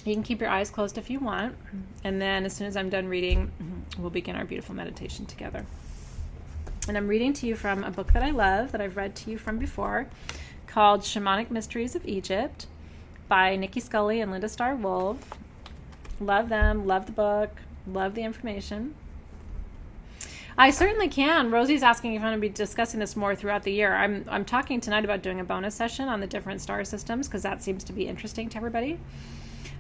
S1: You can keep your eyes closed if you want. And then as soon as I'm done reading, we'll begin our beautiful meditation together. And I'm reading to you from a book that I love, that I've read to you from before, called Shamanic Mysteries of Egypt by Nikki Scully and Linda Starr Wolf. Love them, love the book, love the information. I certainly can. Rosie's asking if I'm going to be discussing this more throughout the year. I'm talking tonight about doing a bonus session on the different star systems because that seems to be interesting to everybody.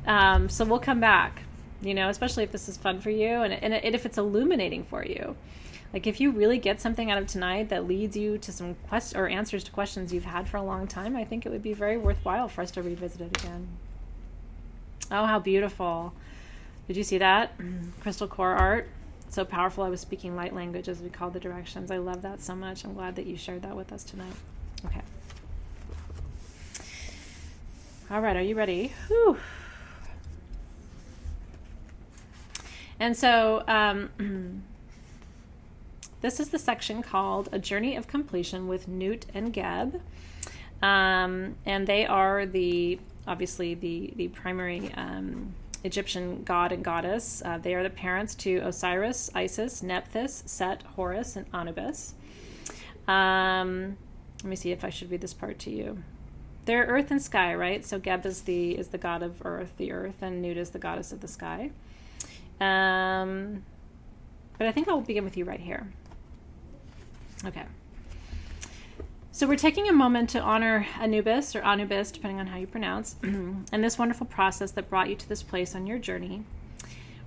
S1: So we'll come back, you know, especially if this is fun for you and if it's illuminating for you. Like if you really get something out of tonight that leads you to some or answers to questions you've had for a long time, I think it would be very worthwhile for us to revisit it again. Oh, how beautiful. Did you see that? Crystal core art. So powerful. I was speaking light language as we called the directions. I love that so much. I'm glad that you shared that with us tonight. Okay. All right. Are you ready? Whew. And so this is the section called A Journey of Completion with Nut and Geb. And they are obviously the primary Egyptian god and goddess. They are the parents to Osiris, Isis, Nephthys, Set, Horus, and Anubis. Let me see if I should read this part to you. They're earth and sky, right? So Geb is the god of earth, the earth, and Nut is the goddess of the sky. But I think I'll begin with you right here. Okay. So we're taking a moment to honor Anubis, or Anubis, depending on how you pronounce, and this wonderful process that brought you to this place on your journey.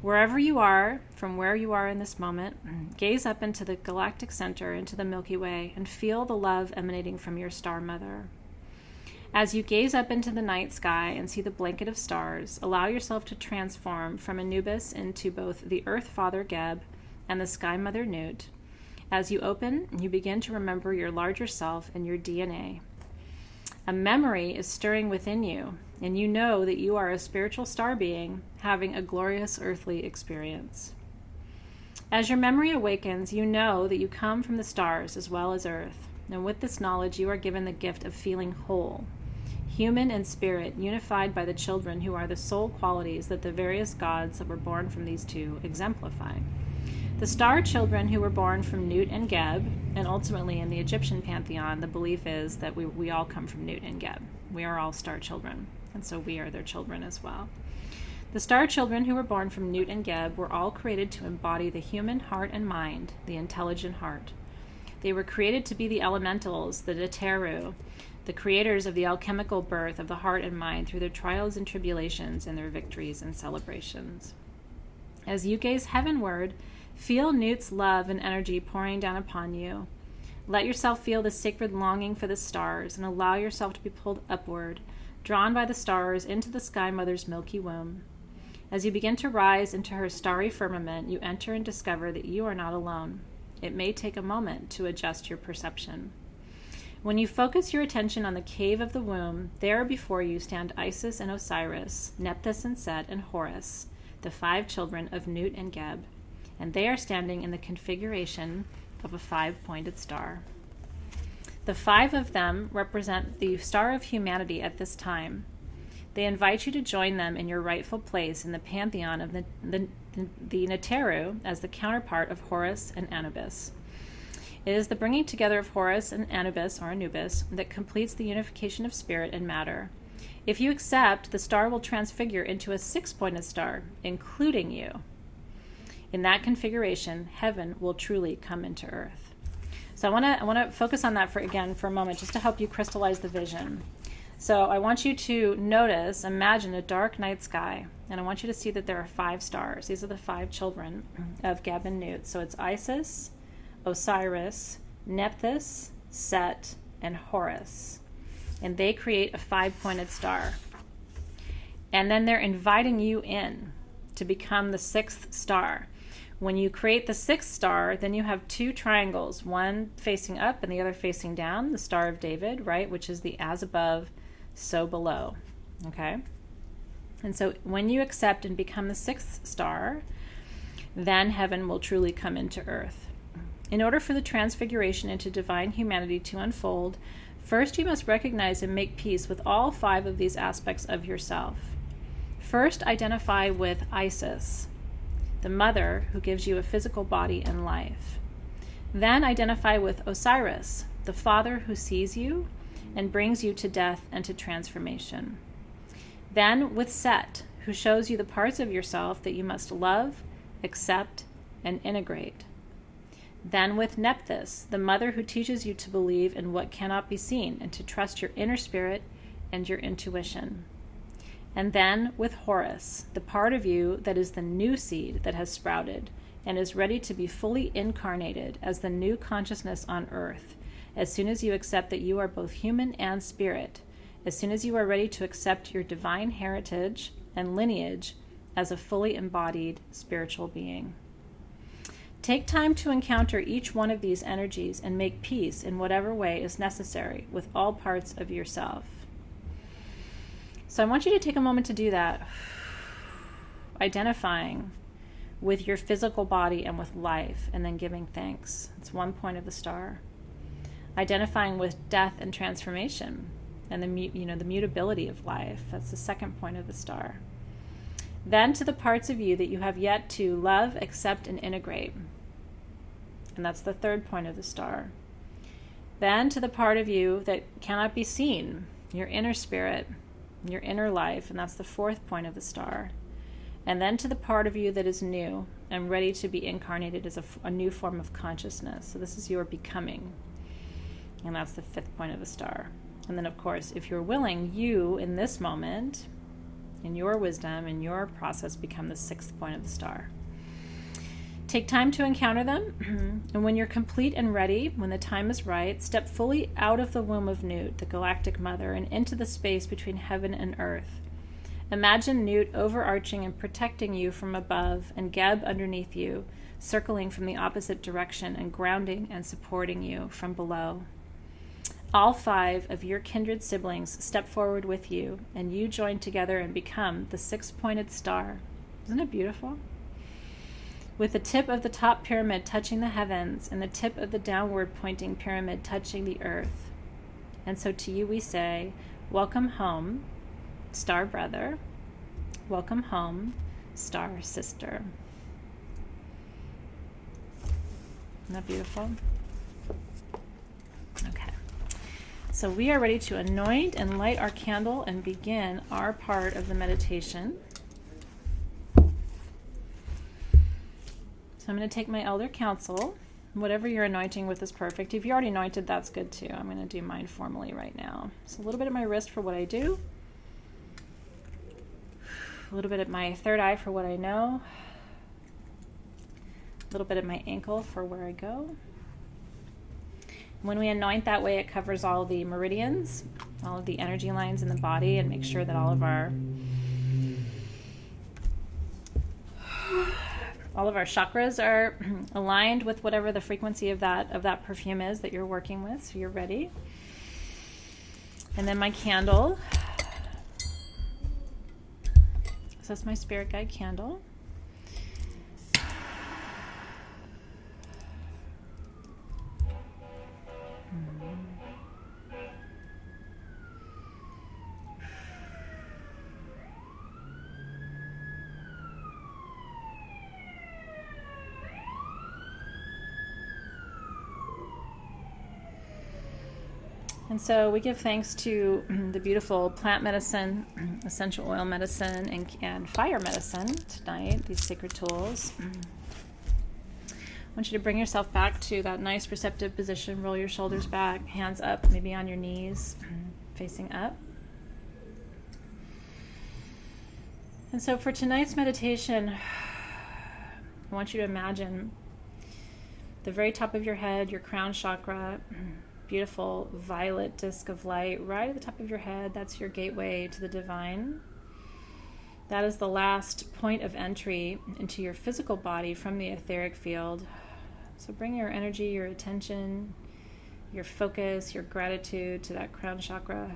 S1: Wherever you are, from where you are in this moment, gaze up into the galactic center, into the Milky Way, and feel the love emanating from your star mother. As you gaze up into the night sky and see the blanket of stars, allow yourself to transform from Anubis into both the Earth Father Geb and the Sky Mother Nut. As you open, you begin to remember your larger self and your DNA. A memory is stirring within you, and you know that you are a spiritual star being having a glorious earthly experience. As your memory awakens, you know that you come from the stars as well as Earth, and with this knowledge you are given the gift of feeling whole, human and spirit, unified by the children who are the soul qualities that the various gods that were born from these two exemplify. The star children who were born from Nut and Geb, and ultimately in the Egyptian pantheon, the belief is that we all come from Nut and Geb. We are all star children, and so we are their children as well. The star children who were born from Nut and Geb were all created to embody the human heart and mind, the intelligent heart. They were created to be the elementals, the Dateru, the creators of the alchemical birth of the heart and mind through their trials and tribulations and their victories and celebrations. As you gaze heavenward, feel Nut's love and energy pouring down upon you. Let yourself feel the sacred longing for the stars and allow yourself to be pulled upward, drawn by the stars into the Sky Mother's milky womb. As you begin to rise into her starry firmament, you enter and discover that you are not alone. It may take a moment to adjust your perception. When you focus your attention on the cave of the womb, there before you stand Isis and Osiris, Nephthys and Set, and Horus, the 5 children of Nut and Geb, and they are standing in the configuration of a 5-pointed star. The 5 of them represent the star of humanity at this time. They invite you to join them in your rightful place in the pantheon of the Neteru as the counterpart of Horus and Anubis. It is the bringing together of Horus and Anubis, or Anubis, that completes the unification of spirit and matter. If you accept, the star will transfigure into a 6-pointed star, including you. In that configuration, heaven will truly come into earth. So I want to focus on that for a moment, just to help you crystallize the vision. So I want you to imagine a dark night sky, and I want you to see that there are 5 stars. These are the 5 children of Geb and Nut. So it's Isis, Osiris, Nephthys, Set, and Horus. And they create a 5-pointed star. And then they're inviting you in to become the 6th star. When you create the 6th star, then you have 2 triangles, one facing up and the other facing down, the Star of David, right, which is the as above, so below. Okay? And so when you accept and become the 6th star, then heaven will truly come into earth. In order for the transfiguration into divine humanity to unfold, first you must recognize and make peace with all 5 of these aspects of yourself. First, identify with Isis, the mother who gives you a physical body and life. Then identify with Osiris, the father who sees you and brings you to death and to transformation. Then with Set, who shows you the parts of yourself that you must love, accept, and integrate. Then with Nephthys, the mother who teaches you to believe in what cannot be seen and to trust your inner spirit and your intuition. And then with Horus, the part of you that is the new seed that has sprouted and is ready to be fully incarnated as the new consciousness on earth, as soon as you accept that you are both human and spirit, as soon as you are ready to accept your divine heritage and lineage as a fully embodied spiritual being. Take time to encounter each one of these energies and make peace in whatever way is necessary with all parts of yourself. So I want you to take a moment to do that, identifying with your physical body and with life, and then giving thanks. It's 1 point of the star. Identifying with death and transformation and the mutability of life. That's the 2nd point of the star. Then to the parts of you that you have yet to love, accept, and integrate. And that's the 3rd point of the star. Then to the part of you that cannot be seen, your inner spirit, your inner life, and that's the 4th point of the star. And then to the part of you that is new and ready to be incarnated as a new form of consciousness. So this is your becoming. And that's the 5th point of the star. And then, of course, if you're willing, you, in this moment, in your wisdom, in your process, become the 6th point of the star. Take time to encounter them, and when you're complete and ready, when the time is right, step fully out of the womb of Nut, the galactic mother, and into the space between heaven and earth. Imagine Nut overarching and protecting you from above, and Geb underneath you, circling from the opposite direction and grounding and supporting you from below. All 5 of your kindred siblings step forward with you, and you join together and become the 6-pointed star. Isn't it beautiful? With the tip of the top pyramid touching the heavens and the tip of the downward pointing pyramid touching the earth. And so to you we say, welcome home, star brother. Welcome home, star sister. Isn't that beautiful? Okay. So we are ready to anoint and light our candle and begin our part of the meditation. So I'm going to take my elder council. Whatever you're anointing with is perfect. If you already anointed, that's good too. I'm going to do mine formally right now. So a little bit at my wrist for what I do. A little bit at my third eye for what I know. A little bit at my ankle for where I go. When we anoint that way, it covers all the meridians, all of the energy lines in the body, and make sure that all of our All of our chakras are aligned with whatever the frequency of that perfume is that you're working with. So you're ready. And then my candle. So that's my spirit guide candle. And so we give thanks to the beautiful plant medicine, essential oil medicine, and fire medicine tonight, these sacred tools. I want you to bring yourself back to that nice receptive position. Roll your shoulders back, hands up, maybe on your knees, facing up. And so for tonight's meditation, I want you to imagine the very top of your head, your crown chakra, beautiful violet disc of light right at the top of your head. That's your gateway to the divine. That is the last point of entry into your physical body from the etheric field. So bring your energy, your attention, your focus, your gratitude to that crown chakra.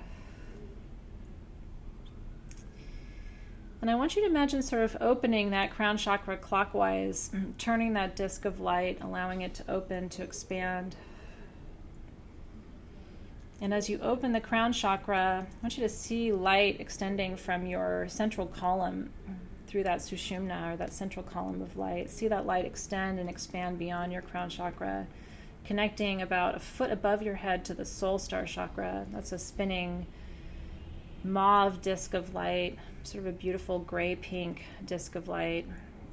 S1: And I want you to imagine sort of opening that crown chakra clockwise, turning that disc of light, allowing it to open, to expand. And as you open the crown chakra, I want you to see light extending from your central column through that sushumna, or that central column of light. See that light extend and expand beyond your crown chakra, connecting about a foot above your head to the soul star chakra. That's a spinning mauve disc of light, sort of a beautiful gray-pink disc of light.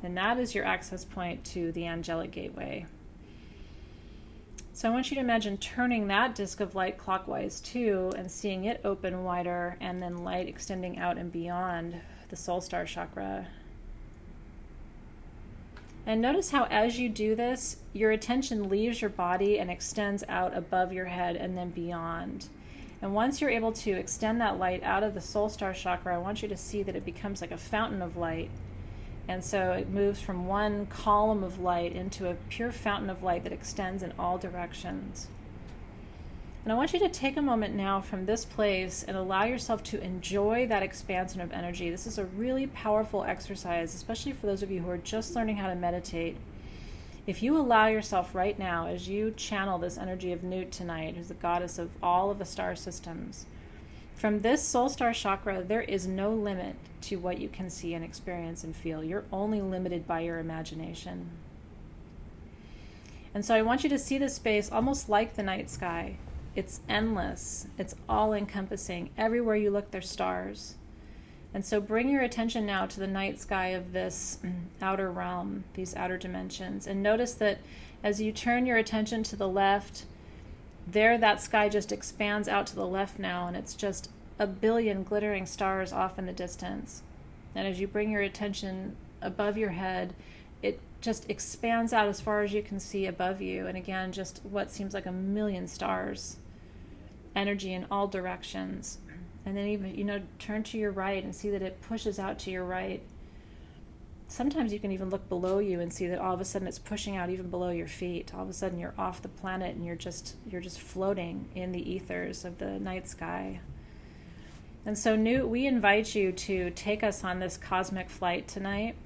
S1: And that is your access point to the angelic gateway. So I want you to imagine turning that disc of light clockwise too, and seeing it open wider, and then light extending out and beyond the soul star chakra. And notice how as you do this, your attention leaves your body and extends out above your head and then beyond. And once you're able to extend that light out of the soul star chakra, I want you to see that it becomes like a fountain of light. And so it moves from one column of light into a pure fountain of light that extends in all directions. And I want you to take a moment now from this place and allow yourself to enjoy that expansion of energy. This is a really powerful exercise, especially for those of you who are just learning how to meditate. If you allow yourself right now, as you channel this energy of Nut tonight, who's the goddess of all of the star systems, from this soul star chakra, there is no limit to what you can see and experience and feel. You're only limited by your imagination. And so I want you to see this space almost like the night sky. It's endless. It's all-encompassing. Everywhere you look, there's stars. And so bring your attention now to the night sky of this outer realm, these outer dimensions. And notice that as you turn your attention to the left, there that sky just expands out to the left now, and it's just a billion glittering stars off in the distance. And as you bring your attention above your head, it just expands out as far as you can see above you. And again, just what seems like a million stars, energy in all directions. And then even, turn to your right and see that it pushes out to your right. Sometimes you can even look below you and see that all of a sudden it's pushing out even below your feet. All of a sudden you're off the planet and you're just floating in the ethers of the night sky. And so Nut, we invite you to take us on this cosmic flight tonight.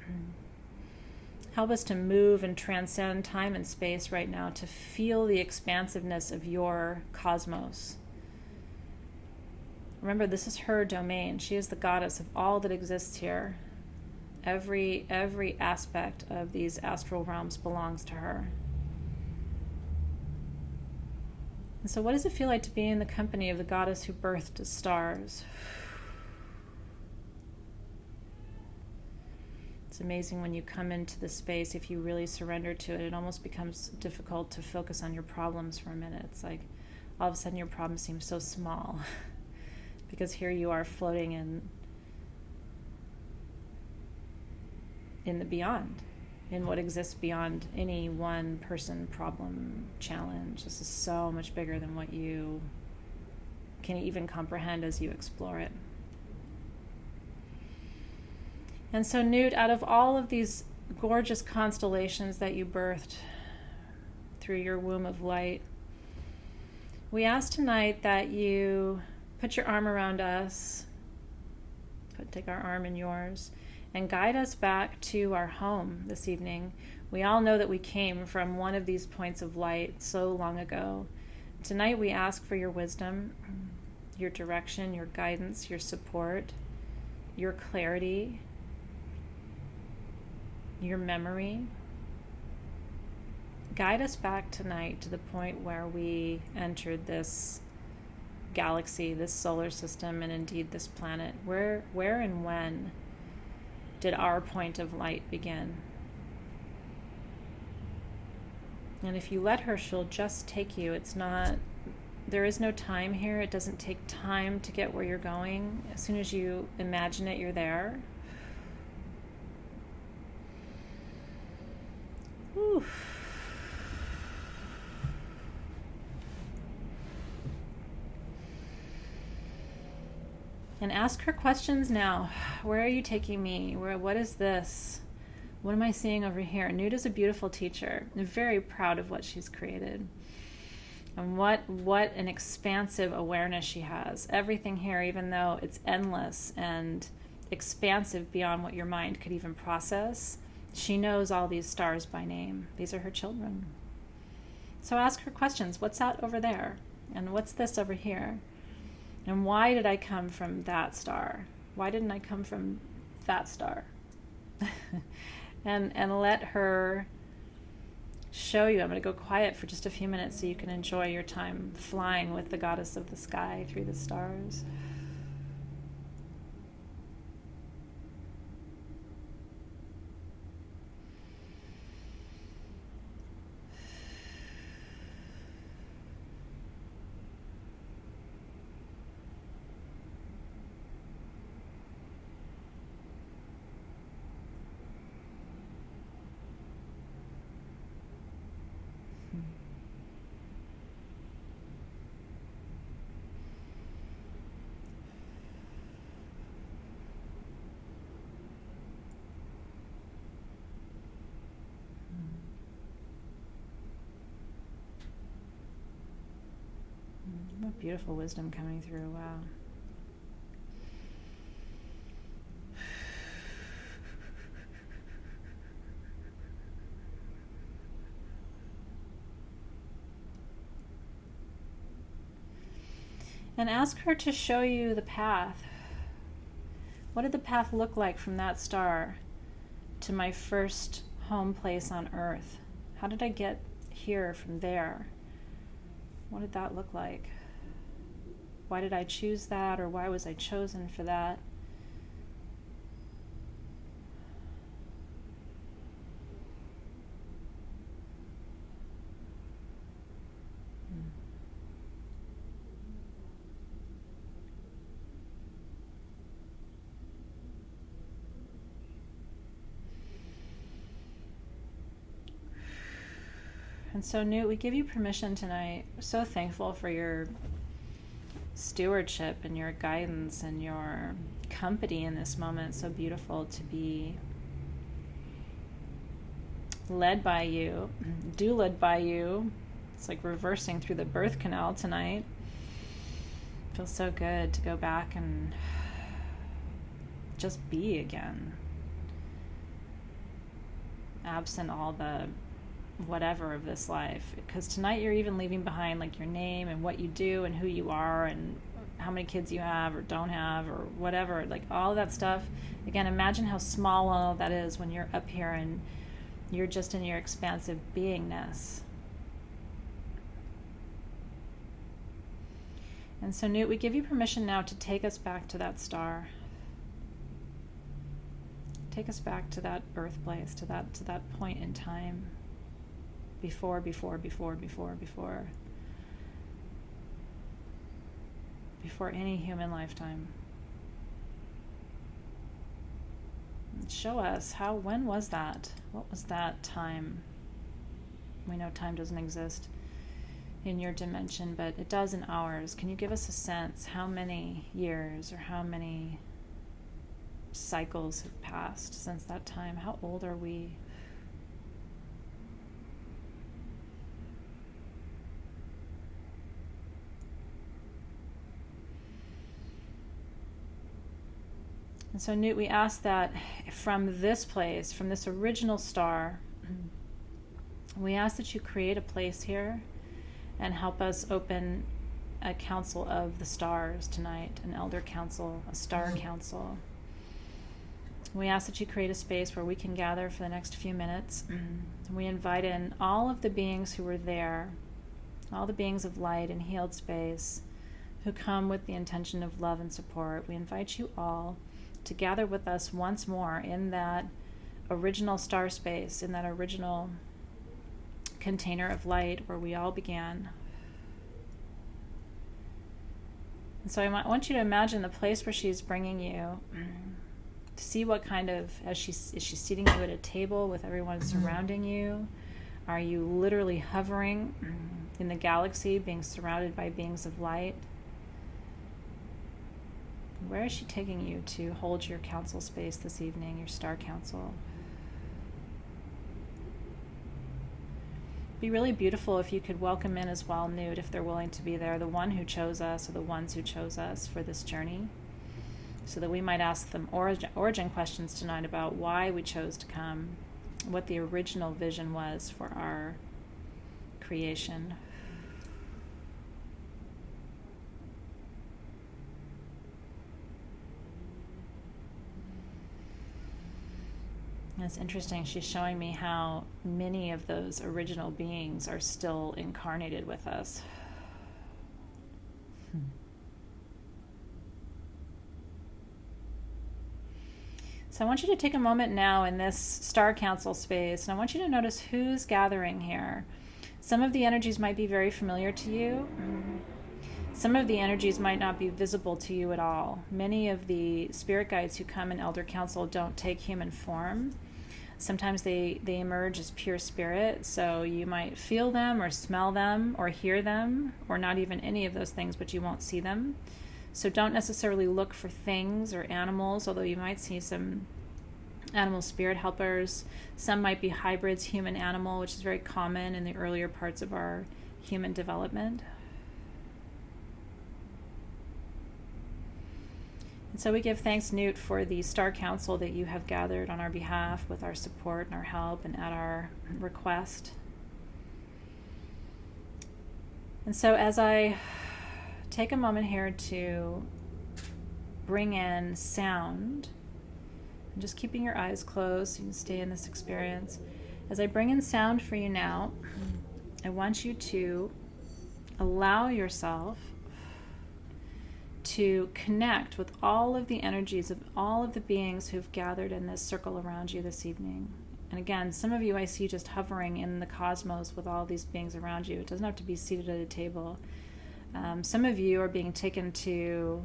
S1: Help us to move and transcend time and space right now, to feel the expansiveness of your cosmos. Remember, this is her domain. She is the goddess of all that exists here. Every aspect of these astral realms belongs to her. And so what does it feel like to be in the company of the goddess who birthed the stars? It's amazing when you come into the space, if you really surrender to it, it almost becomes difficult to focus on your problems for a minute. It's like all of a sudden your problem seems so small because here you are floating in the beyond, in what exists beyond any one person, problem, challenge. This is so much bigger than what you can even comprehend as you explore it. And so Nut, out of all of these gorgeous constellations that you birthed through your womb of light. We ask tonight that you put your arm around us, take our arm in yours, and guide us back to our home this evening. We all know that we came from one of these points of light so long ago. Tonight we ask for your wisdom, your direction, your guidance, your support, your clarity, your memory. Guide us back tonight to the point where we entered this galaxy, this solar system, and indeed this planet. Where and when did our point of light begin? And if you let her, she'll just take you. There is no time here. It doesn't take time to get where you're going. As soon as you imagine it, you're there. Whew. And ask her questions now. Where are you taking me? What is this? What am I seeing over here? Newt is a beautiful teacher. I'm very proud of what she's created. And what an expansive awareness she has. Everything here, even though it's endless and expansive beyond what your mind could even process, she knows all these stars by name. These are her children. So ask her questions. What's that over there? And what's this over here? And why did I come from that star? Why didn't I come from that star? and let her show you. I'm going to go quiet for just a few minutes so you can enjoy your time flying with the goddess of the sky through the stars. What beautiful wisdom coming through. Wow. And ask her to show you the path. What did the path look like from that star to my first home place on Earth? How did I get here from there? What did that look like? Why did I choose that, or why was I chosen for that? And so, Newt, we give you permission tonight. We're so thankful for your stewardship and your guidance and your company in this moment. It's so beautiful to be led by you, doulaed by you. It's like reversing through the birth canal tonight. It feels so good to go back and just be again, absent all the whatever of this life, because tonight you're even leaving behind like your name and what you do and who you are and how many kids you have or don't have or whatever, like all of that stuff. Again, imagine how small all that is when you're up here and you're just in your expansive beingness. And so, Newt, we give you permission now to take us back to that star. Take us back to that birthplace, to that point in time. Before any human lifetime. Show us when was that? What was that time? We know time doesn't exist in your dimension, but it does in ours. Can you give us a sense how many years or how many cycles have passed since that time. How old are we? And so, Newt, we ask that from this place, from this original star, we ask that you create a place here and help us open a council of the stars tonight, an elder council, a star council. We ask that you create a space where we can gather for the next few minutes. We invite in all of the beings who were there, all the beings of light and healed space who come with the intention of love and support. We invite you all to gather with us once more in that original star space, in that original container of light where we all began. And so I want you to imagine the place where she's bringing you. See what kind of, is she seating you at a table with everyone surrounding you? Are you literally hovering in the galaxy, being surrounded by beings of light? Where is she taking you to hold your council space this evening, your star council? It'd be really beautiful if you could welcome in as well, Newt, if they're willing to be there, the one who chose us or the ones who chose us for this journey, so that we might ask them origin questions tonight about why we chose to come, what the original vision was for our creation. And it's interesting, she's showing me how many of those original beings are still incarnated with us. So I want you to take a moment now in this Star Council space, and I want you to notice who's gathering here. Some of the energies might be very familiar to you. Some of the energies might not be visible to you at all. Many of the spirit guides who come in Elder Council don't take human form. Sometimes they emerge as pure spirit, so you might feel them or smell them or hear them, or not even any of those things, but you won't see them. So don't necessarily look for things or animals, although you might see some animal spirit helpers. Some might be hybrids, human-animal, which is very common in the earlier parts of our human development. And so we give thanks, Newt, for the Star Council that you have gathered on our behalf with our support and our help and at our request. And so as I take a moment here to bring in sound, and just keeping your eyes closed so you can stay in this experience. As I bring in sound for you now, I want you to allow yourself to connect with all of the energies of all of the beings who've gathered in this circle around you this evening. And again, some of you I see just hovering in the cosmos with all these beings around you. It doesn't have to be seated at a table. Some of you are being taken to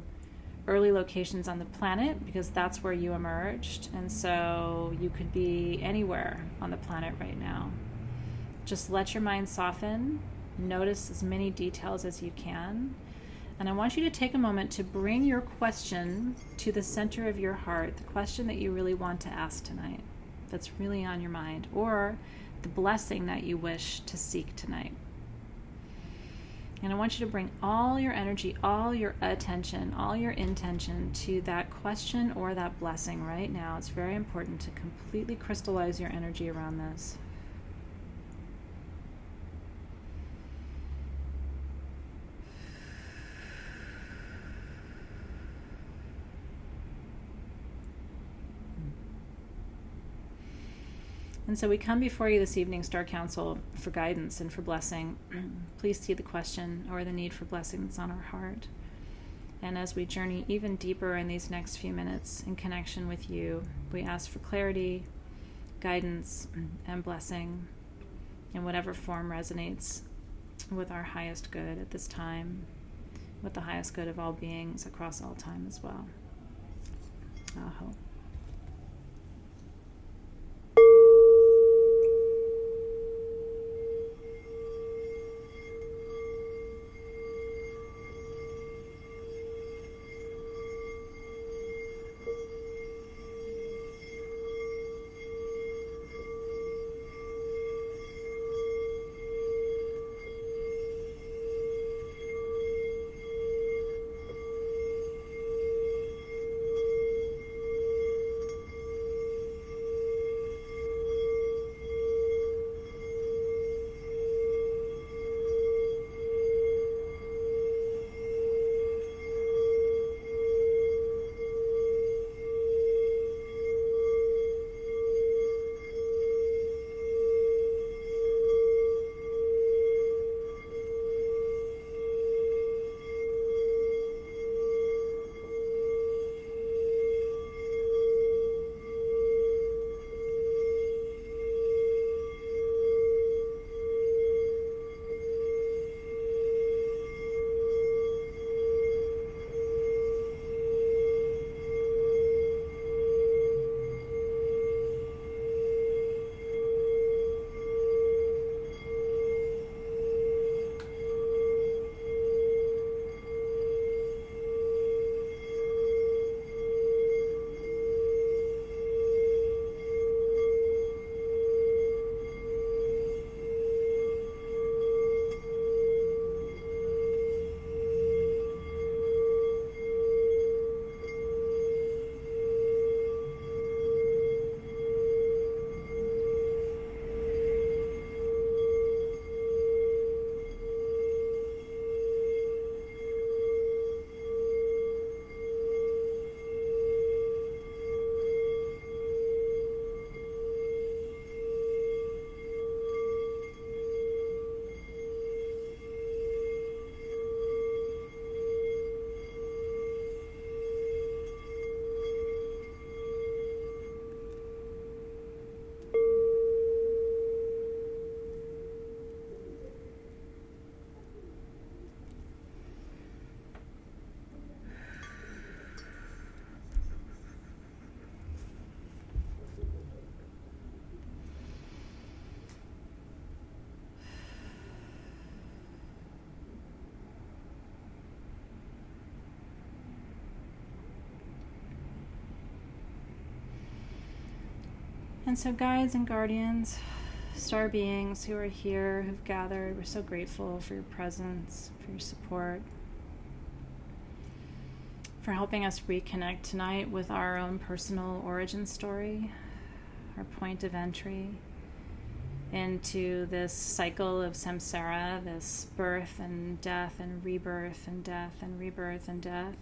S1: early locations on the planet because that's where you emerged. And so you could be anywhere on the planet right now. Just let your mind soften. Notice as many details as you can. And I want you to take a moment to bring your question to the center of your heart, the question that you really want to ask tonight, that's really on your mind, or the blessing that you wish to seek tonight. And I want you to bring all your energy, all your attention, all your intention to that question or that blessing right now. It's very important to completely crystallize your energy around this. And so we come before you this evening, Star Council, for guidance and for blessing. Please see the question or the need for blessing that's on our heart. And as we journey even deeper in these next few minutes in connection with you, we ask for clarity, guidance, and blessing in whatever form resonates with our highest good at this time, with the highest good of all beings across all time as well. Aho. And so guides and guardians, star beings who are here, who've gathered, we're so grateful for your presence, for your support, for helping us reconnect tonight with our own personal origin story, our point of entry into this cycle of samsara, this birth and death and rebirth and death and rebirth and death,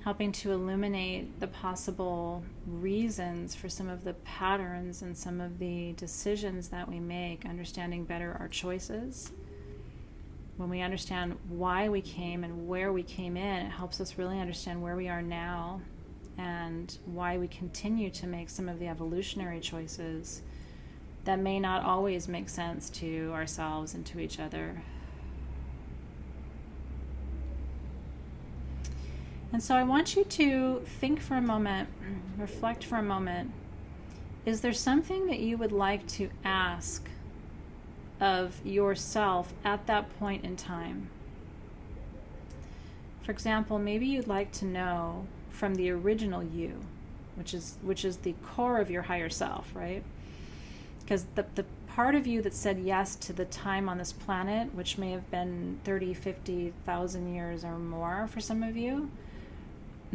S1: helping to illuminate the possible reasons for some of the patterns and some of the decisions that we make, understanding better our choices. When we understand why we came and where we came in, it helps us really understand where we are now and why we continue to make some of the evolutionary choices that may not always make sense to ourselves and to each other. And so I want you to think for a moment, reflect for a moment. Is there something that you would like to ask of yourself at that point in time? For example, maybe you'd like to know from the original you, which is the core of your higher self, right? Because the part of you that said yes to the time on this planet, which may have been 30, 50,000 years or more for some of you,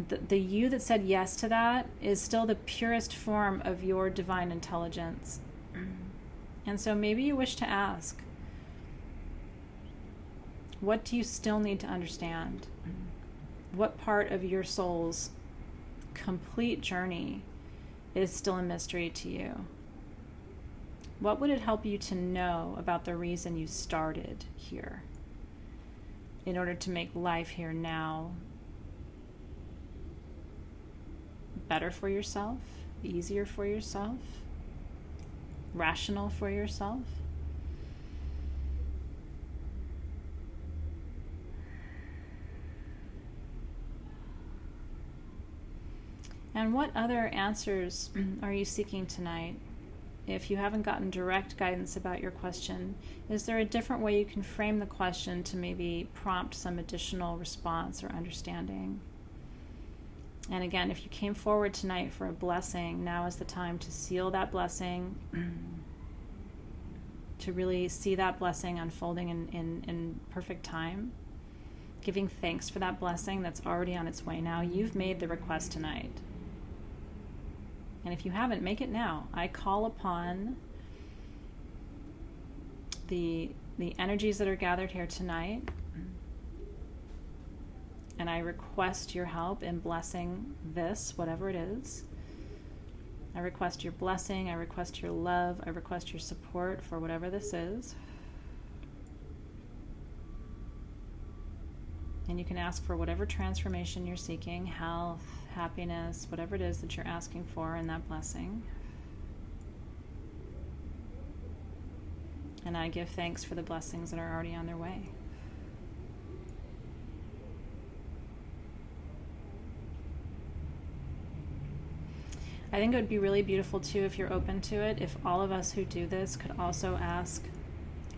S1: the you that said yes to that is still the purest form of your divine intelligence. And so maybe you wish to ask, what do you still need to understand? What part of your soul's complete journey is still a mystery to you? What would it help you to know about the reason you started here in order to make life here now better for yourself, easier for yourself, rational for yourself? And what other answers are you seeking tonight? If you haven't gotten direct guidance about your question, is there a different way you can frame the question to maybe prompt some additional response or understanding? And again, if you came forward tonight for a blessing, now is the time to seal that blessing, to really see that blessing unfolding in perfect time, giving thanks for that blessing that's already on its way now. You've made the request tonight. And if you haven't, make it now. I call upon the energies that are gathered here tonight, and I request your help in blessing this, whatever it is. I request your blessing, I request your love, I request your support for whatever this is. And you can ask for whatever transformation you're seeking, health, happiness, whatever it is that you're asking for in that blessing. And I give thanks for the blessings that are already on their way. I think it would be really beautiful too, if you're open to it, if all of us who do this could also ask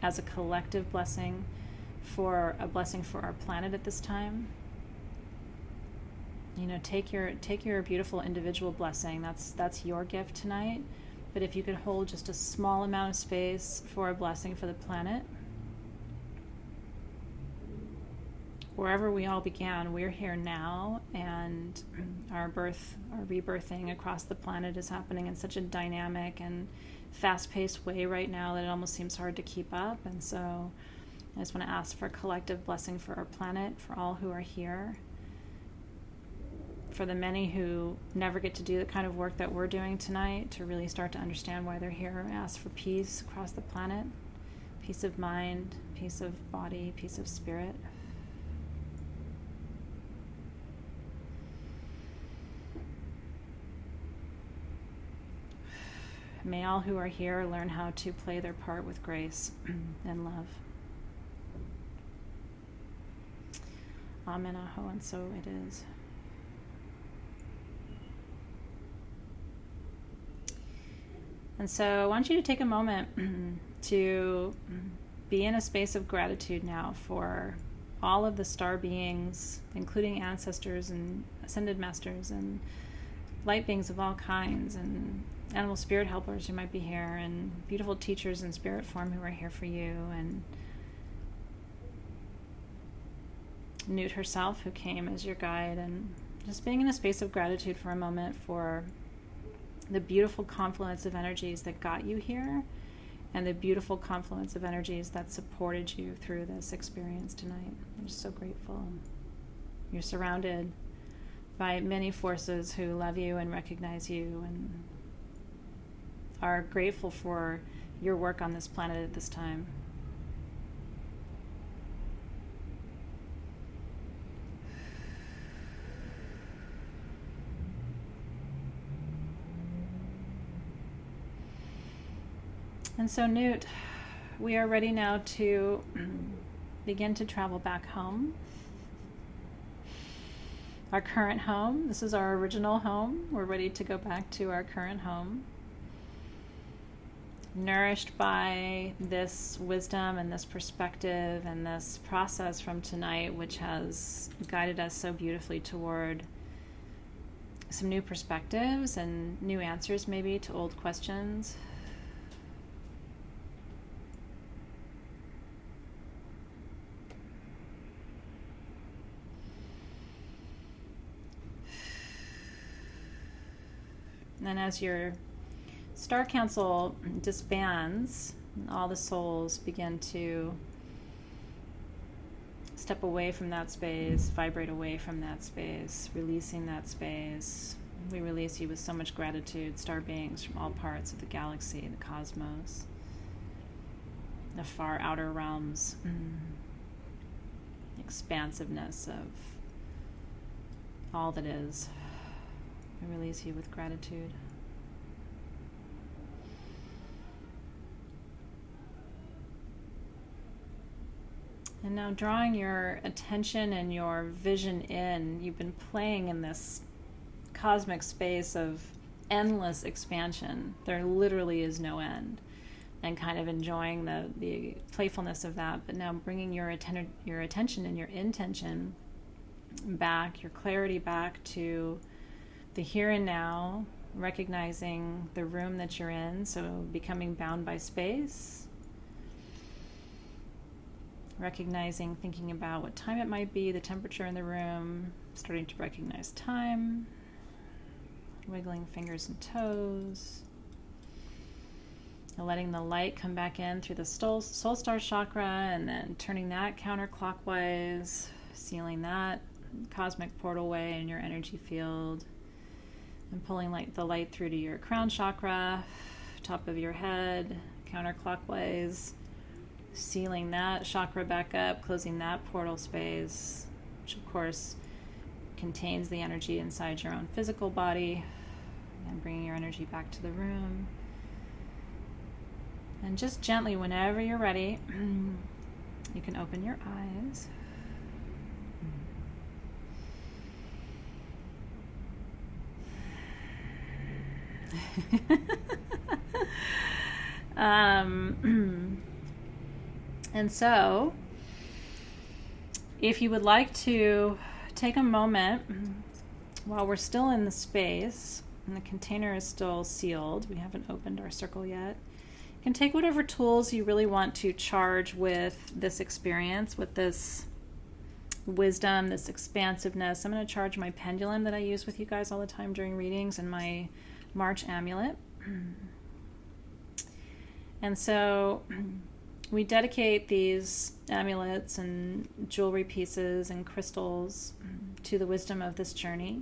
S1: as a collective blessing for a blessing for our planet at this time. You know, take your beautiful individual blessing. That's your gift tonight. But if you could hold just a small amount of space for a blessing for the planet. Wherever we all began, we're here now, and our rebirthing across the planet is happening in such a dynamic and fast-paced way right now that it almost seems hard to keep up. And so I just want to ask for a collective blessing for our planet, for all who are here, for the many who never get to do the kind of work that we're doing tonight, to really start to understand why they're here. Ask for peace across the planet, peace of mind, peace of body, peace of spirit. May all who are here learn how to play their part with grace and love. Amen, aho, and so it is. And so I want you to take a moment to be in a space of gratitude now for all of the star beings, including ancestors and ascended masters and light beings of all kinds, and animal spirit helpers who might be here, and beautiful teachers in spirit form who are here for you, and Newt herself who came as your guide, and just being in a space of gratitude for a moment for the beautiful confluence of energies that got you here and the beautiful confluence of energies that supported you through this experience tonight. I'm just so grateful. You're surrounded by many forces who love you and recognize you and are grateful for your work on this planet at this time. And so, Newt, we are ready now to begin to travel back home. Our current home. This is our original home. We're ready to go back to our current home. Nourished by this wisdom and this perspective and this process from tonight, which has guided us so beautifully toward some new perspectives and new answers maybe to old questions. And as your Star Council disbands, all the souls begin to step away from that space, vibrate away from that space, releasing that space. We release you with so much gratitude, star beings from all parts of the galaxy, the cosmos, the far outer realms, the expansiveness of all that is. I release you with gratitude. And now drawing your attention and your vision in, you've been playing in this cosmic space of endless expansion. There literally is no end. And kind of enjoying the playfulness of that, but now bringing your attention and your intention back, your clarity back to the here and now, recognizing the room that you're in, so becoming bound by space, recognizing, thinking about what time it might be, the temperature in the room, starting to recognize time, wiggling fingers and toes, and letting the light come back in through the soul star chakra, and then turning that counterclockwise, sealing that cosmic portal way in your energy field, and pulling the light through to your crown chakra, top of your head, counterclockwise, sealing that chakra back up, closing that portal space, which of course contains the energy inside your own physical body, and bringing your energy back to the room. And just gently, whenever you're ready, you can open your eyes. And so, if you would like to take a moment while we're still in the space and the container is still sealed, we haven't opened our circle yet, you can take whatever tools you really want to charge with this experience, with this wisdom, this expansiveness. I'm going to charge my pendulum that I use with you guys all the time during readings and my March amulet. And so we dedicate these amulets and jewelry pieces and crystals to the wisdom of this journey.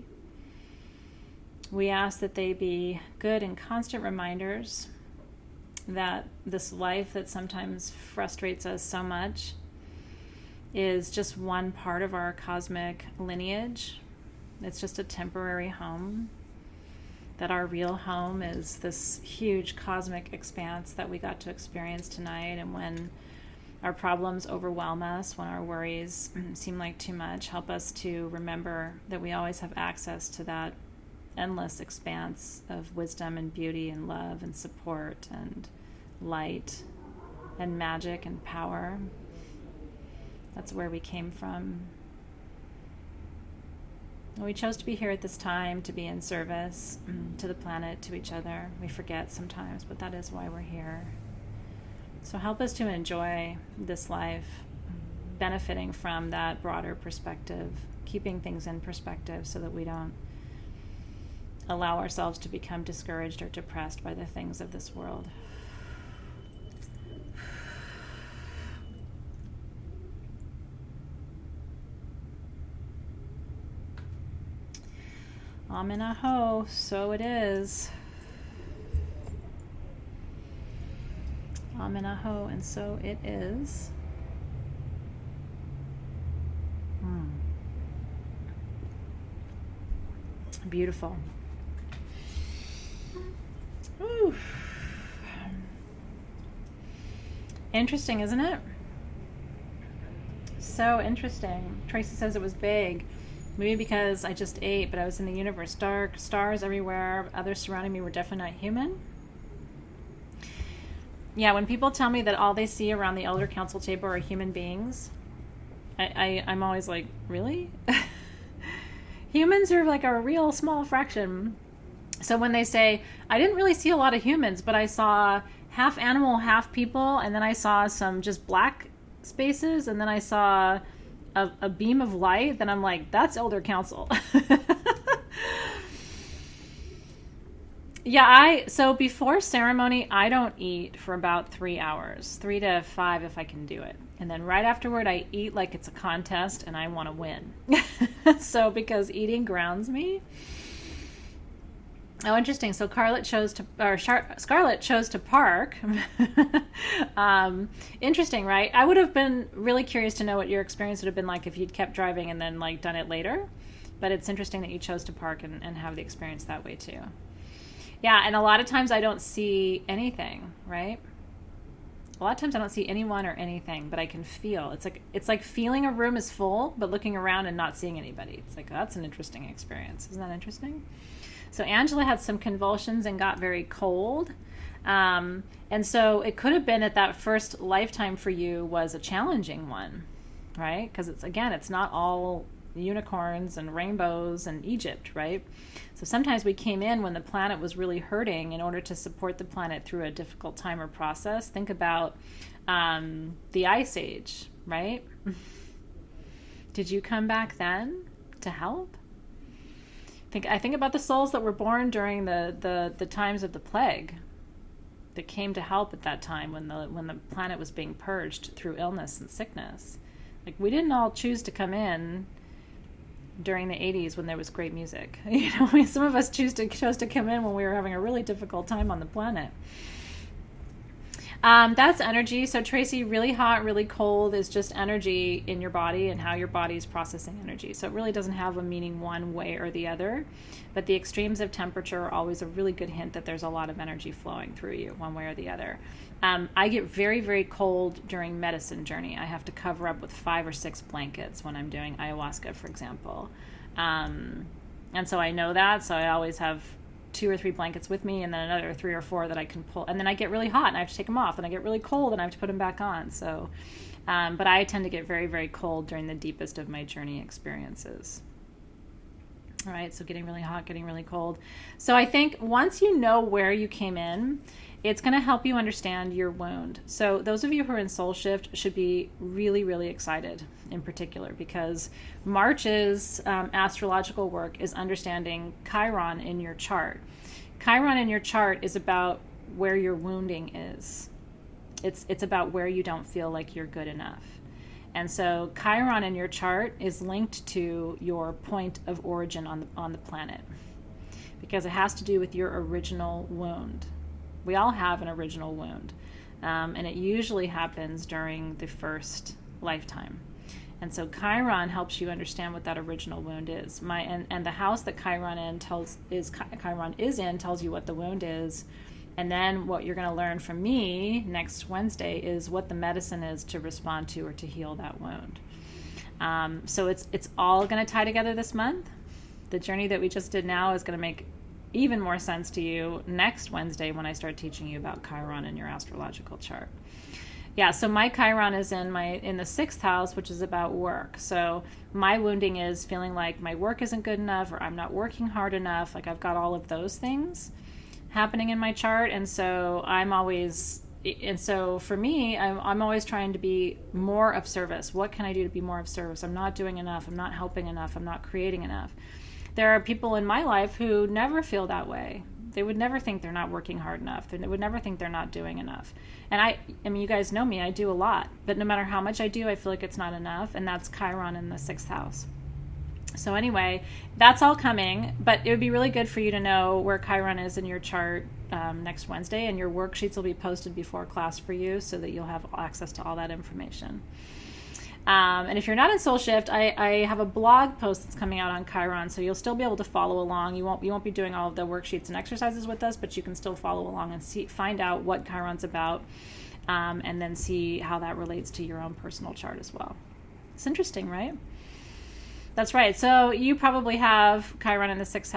S1: We ask that they be good and constant reminders that this life that sometimes frustrates us so much is just one part of our cosmic lineage. It's just a temporary home. That our real home is this huge cosmic expanse that we got to experience tonight. And when our problems overwhelm us, when our worries seem like too much, help us to remember that we always have access to that endless expanse of wisdom and beauty and love and support and light and magic and power. That's where we came from. We chose to be here at this time, to be in service to the planet, to each other. We forget sometimes, but that is why we're here. So help us to enjoy this life, benefiting from that broader perspective, keeping things in perspective so that we don't allow ourselves to become discouraged or depressed by the things of this world. Amen aho, so it is. Amen aho, and so it is. Beautiful. Ooh. Interesting, isn't it? So interesting. Tracy says it was vague. Maybe because I just ate, but I was in the universe. Dark, stars everywhere. Others surrounding me were definitely not human. Yeah, when people tell me that all they see around the Elder Council table are human beings, I'm always like, really? Humans are like a real small fraction. So when they say, I didn't really see a lot of humans, but I saw half animal, half people, and then I saw some just black spaces, and then I saw a beam of light, then I'm like, that's Elder Council. Yeah, so before ceremony, I don't eat for about 3 hours, 3 to 5 if I can do it. And then right afterward, I eat like it's a contest and I want to win. So because eating grounds me. Oh, interesting. So Scarlett chose to park. Interesting, right? I would have been really curious to know what your experience would have been like if you'd kept driving and then like done it later. But it's interesting that you chose to park and have the experience that way too. Yeah, and a lot of times I don't see anything, right? A lot of times I don't see anyone or anything, but I can feel. It's like feeling a room is full, but looking around and not seeing anybody. It's like, oh, that's an interesting experience. Isn't that interesting? So Angela had some convulsions and got very cold. And so it could have been that first lifetime for you was a challenging one, right? Because it's not all unicorns and rainbows and Egypt, right? So sometimes we came in when the planet was really hurting in order to support the planet through a difficult time or process. Think about the Ice Age, right? Did you come back then to help? I think about the souls that were born during the times of the plague that came to help at that time when the planet was being purged through illness and sickness. Like, we didn't all choose to come in during the 80s when there was great music. Some of us chose to come in when we were having a really difficult time on the planet. That's energy. So Tracy, really hot, really cold is just energy in your body and how your body is processing energy. So it really doesn't have a meaning one way or the other, but the extremes of temperature are always a really good hint that there's a lot of energy flowing through you one way or the other. I get very, very cold during medicine journey. I have to cover up with 5 or 6 blankets when I'm doing ayahuasca, for example. And so I know that, so I always have 2 or 3 blankets with me, and then another 3 or 4 that I can pull. And then I get really hot and I have to take them off, and I get really cold and I have to put them back on. So, but I tend to get very, very cold during the deepest of my journey experiences. All right, so getting really hot, getting really cold. So I think once you know where you came in, it's going to help you understand your wound. So those of you who are in Soul Shift should be really, really excited in particular, because March's astrological work is understanding Chiron in your chart. Chiron in your chart is about where your wounding is. It's about where you don't feel like you're good enough. And so Chiron in your chart is linked to your point of origin on the planet, because it has to do with your original wound. We all have an original wound, and it usually happens during the first lifetime. And so Chiron helps you understand what that original wound is. And the house that Chiron is in tells you what the wound is. And then what you're going to learn from me next Wednesday is what the medicine is to respond to or to heal that wound. So it's all going to tie together this month. The journey that we just did now is going to make even more sense to you next Wednesday when I start teaching you about Chiron in your astrological chart. Yeah, so my Chiron is in the sixth house, which is about work. So my wounding is feeling like my work isn't good enough, or I'm not working hard enough. Like I've got all of those things happening in my chart, and so for me, I'm always trying to be more of service. What can I do to be more of service? I'm not doing enough. I'm not helping enough. I'm not creating enough. There are people in my life who never feel that way. They would never think they're not working hard enough. They would never think they're not doing enough. And I mean, you guys know me, I do a lot. But no matter how much I do, I feel like it's not enough. And that's Chiron in the sixth house. So anyway, that's all coming. But it would be really good for you to know where Chiron is in your chart next Wednesday. And your worksheets will be posted before class for you so that you'll have access to all that information. And if you're not in Soul Shift, I have a blog post that's coming out on Chiron, so you'll still be able to follow along. You won't be doing all of the worksheets and exercises with us, but you can still follow along and find out what Chiron's about, and then see how that relates to your own personal chart as well. It's interesting, right? That's right. So you probably have Chiron in the sixth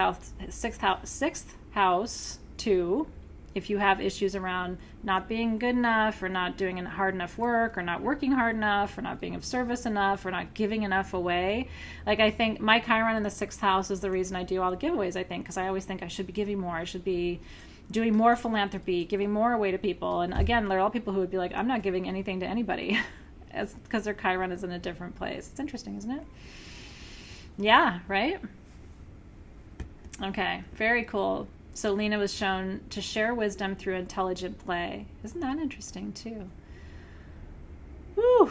S1: house too. If you have issues around not being good enough, or not doing hard enough work, or not working hard enough, or not being of service enough, or not giving enough away. Like I think my Chiron in the sixth house is the reason I do all the giveaways, I think, because I always think I should be giving more. I should be doing more philanthropy, giving more away to people. And again, there are all people who would be like, I'm not giving anything to anybody. It's because their Chiron is in a different place. It's interesting, isn't it? Yeah, right? Okay, very cool. So Lena was shown to share wisdom through intelligent play. Isn't that interesting too? Whew.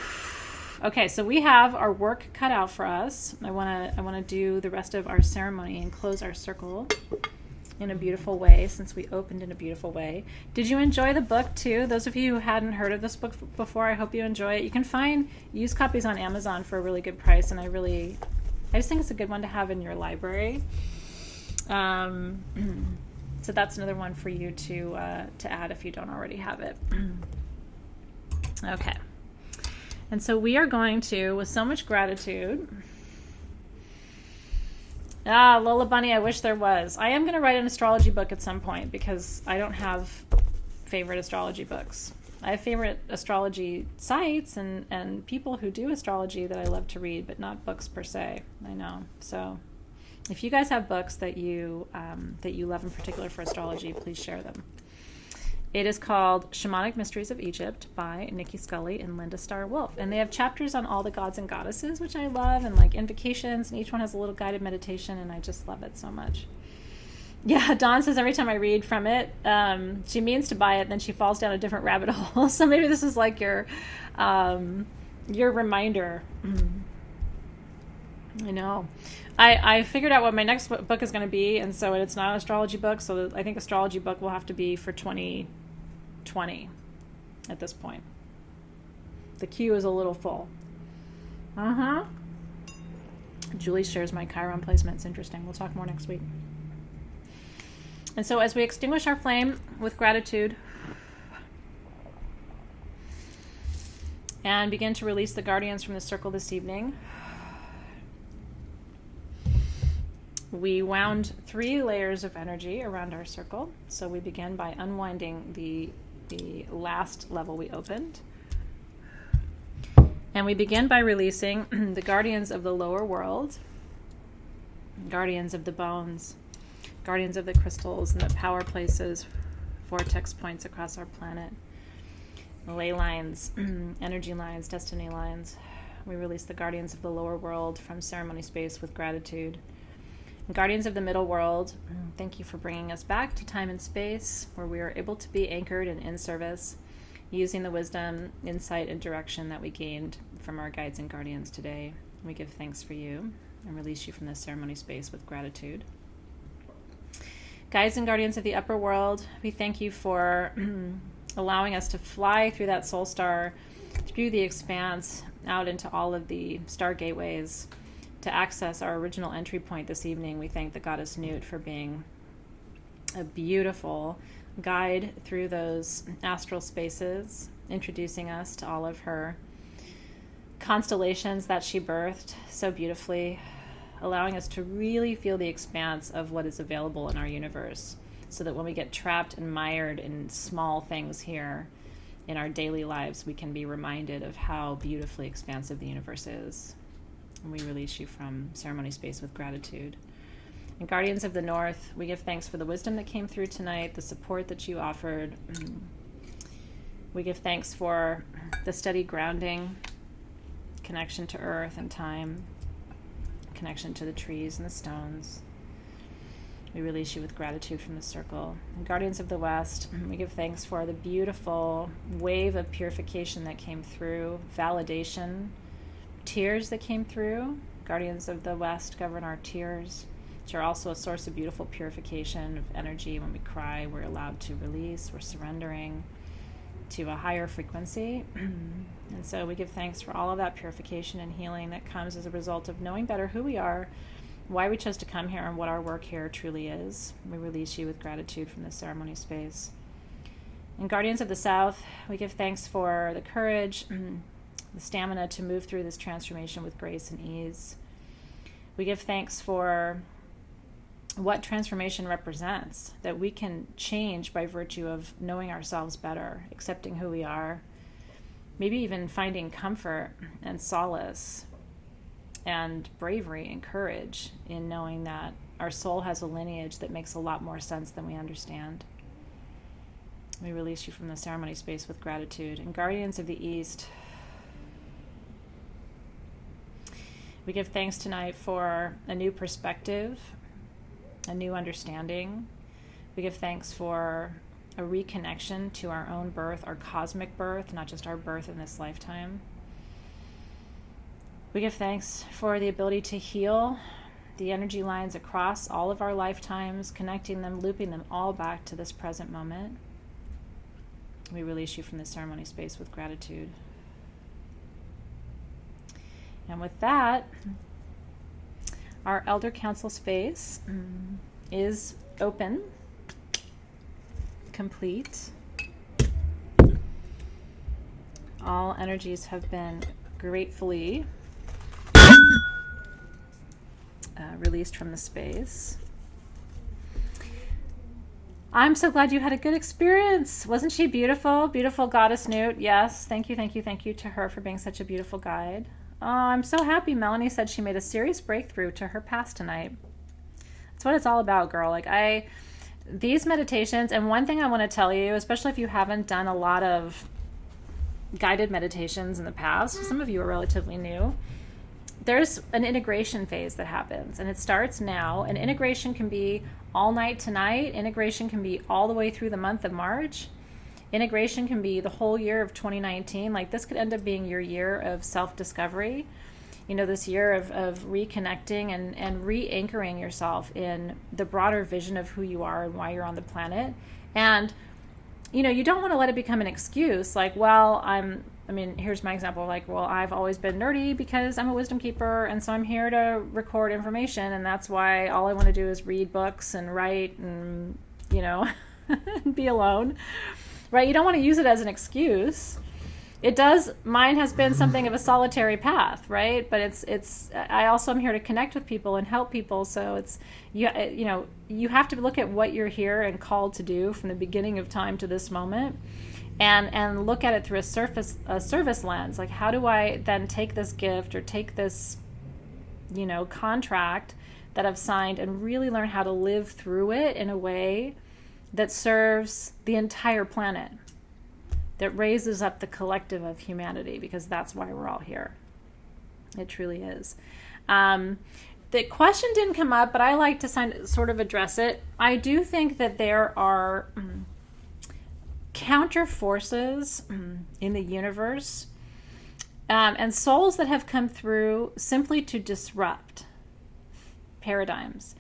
S1: Okay, so we have our work cut out for us. I want to do the rest of our ceremony and close our circle in a beautiful way, since we opened in a beautiful way. Did you enjoy the book too? Those of you who hadn't heard of this book before, I hope you enjoy it. You can find used copies on Amazon for a really good price, and I just think it's a good one to have in your library. So that's another one for you to add if you don't already have it. Okay. And so we are going to, with so much gratitude. Lola Bunny, I wish there was. I am going to write an astrology book at some point, because I don't have favorite astrology books. I have favorite astrology sites and people who do astrology that I love to read, but not books per se. I know. So if you guys have books that you love in particular for astrology, please share them. It is called Shamanic Mysteries of Egypt by Nikki Scully and Linda Starr Wolf. And they have chapters on all the gods and goddesses, which I love, and like invocations, and each one has a little guided meditation, and I just love it so much. Yeah, Dawn says every time I read from it, she means to buy it, then she falls down a different rabbit hole. So maybe this is like your reminder. I know. I figured out what my next book is going to be, and so it's not an astrology book, so I think astrology book will have to be for 2020 at this point. The queue is a little full. Julie shares my Chiron placement. It's interesting. We'll talk more next week. And so as we extinguish our flame with gratitude and begin to release the guardians from the circle this evening, we wound 3 layers of energy around our circle. So we begin by unwinding the last level we opened. And we begin by releasing the guardians of the lower world, guardians of the bones, guardians of the crystals and the power places, vortex points across our planet, ley lines, energy lines, destiny lines. We release the guardians of the lower world from ceremony space with gratitude. Guardians of the middle world, thank you for bringing us back to time and space where we are able to be anchored and in service, using the wisdom, insight, and direction that we gained from our guides and guardians today. We give thanks for you and release you from this ceremony space with gratitude. Guides and guardians of the upper world, we thank you for allowing us to fly through that soul star, through the expanse, out into all of the star gateways, to access our original entry point this evening. We thank the goddess Nut for being a beautiful guide through those astral spaces, introducing us to all of her constellations that she birthed so beautifully, allowing us to really feel the expanse of what is available in our universe, so that when we get trapped and mired in small things here, in our daily lives, we can be reminded of how beautifully expansive the universe is. And we release you from ceremony space with gratitude. And Guardians of the North, we give thanks for the wisdom that came through tonight, the support that you offered. We give thanks for the steady grounding, connection to earth and time, connection to the trees and the stones. We release you with gratitude from the circle. And Guardians of the West, we give thanks for the beautiful wave of purification that came through, validation, tears that came through. Guardians of the West govern our tears, which are also a source of beautiful purification of energy. When we cry, we're allowed to release, we're surrendering to a higher frequency. And so we give thanks for all of that purification and healing that comes as a result of knowing better who we are, why we chose to come here, and what our work here truly is. We release you with gratitude from this ceremony space. And Guardians of the South, we give thanks for the courage, the stamina to move through this transformation with grace and ease. We give thanks for what transformation represents, that we can change by virtue of knowing ourselves better, accepting who we are, maybe even finding comfort and solace and bravery and courage in knowing that our soul has a lineage that makes a lot more sense than we understand. We release you from the ceremony space with gratitude. And Guardians of the East, we give thanks tonight for a new perspective, a new understanding. We give thanks for a reconnection to our own birth, our cosmic birth, not just our birth in this lifetime. We give thanks for the ability to heal the energy lines across all of our lifetimes, connecting them, looping them all back to this present moment. We release you from the ceremony space with gratitude. And with that, our Elder Council space is open, complete. All energies have been gratefully released from the space. I'm so glad you had a good experience. Wasn't she beautiful? Beautiful goddess Newt. Yes. Thank you to her for being such a beautiful guide. Oh, I'm so happy Melanie said she made a serious breakthrough to her past tonight. That's what it's all about, girl. These meditations, and one thing I want to tell you, especially if you haven't done a lot of guided meditations in the past, some of you are relatively new, there's an integration phase that happens, and it starts now. And integration can be all night tonight. Integration can be all the way through the month of March. Integration can be the whole year of 2019. This could end up being your year of self-discovery, this year of reconnecting and re-anchoring yourself in the broader vision of who you are and why you're on the planet. And, you don't want to let it become an excuse. Here's my example. I've always been nerdy because I'm a wisdom keeper, and so I'm here to record information, and that's why all I want to do is read books and write and, be alone. Right? You don't want to use it as an excuse. Mine has been something of a solitary path, right? But I also am here to connect with people and help people. So you have to look at what you're here and called to do from the beginning of time to this moment, and look at it through a service lens. How do I then take this gift or take this, contract that I've signed and really learn how to live through it in a way that serves the entire planet, that raises up the collective of humanity, because that's why we're all here. It truly is. The question didn't come up, but I like to sort of address it. I do think that there are counter forces in the universe and souls that have come through simply to disrupt paradigms.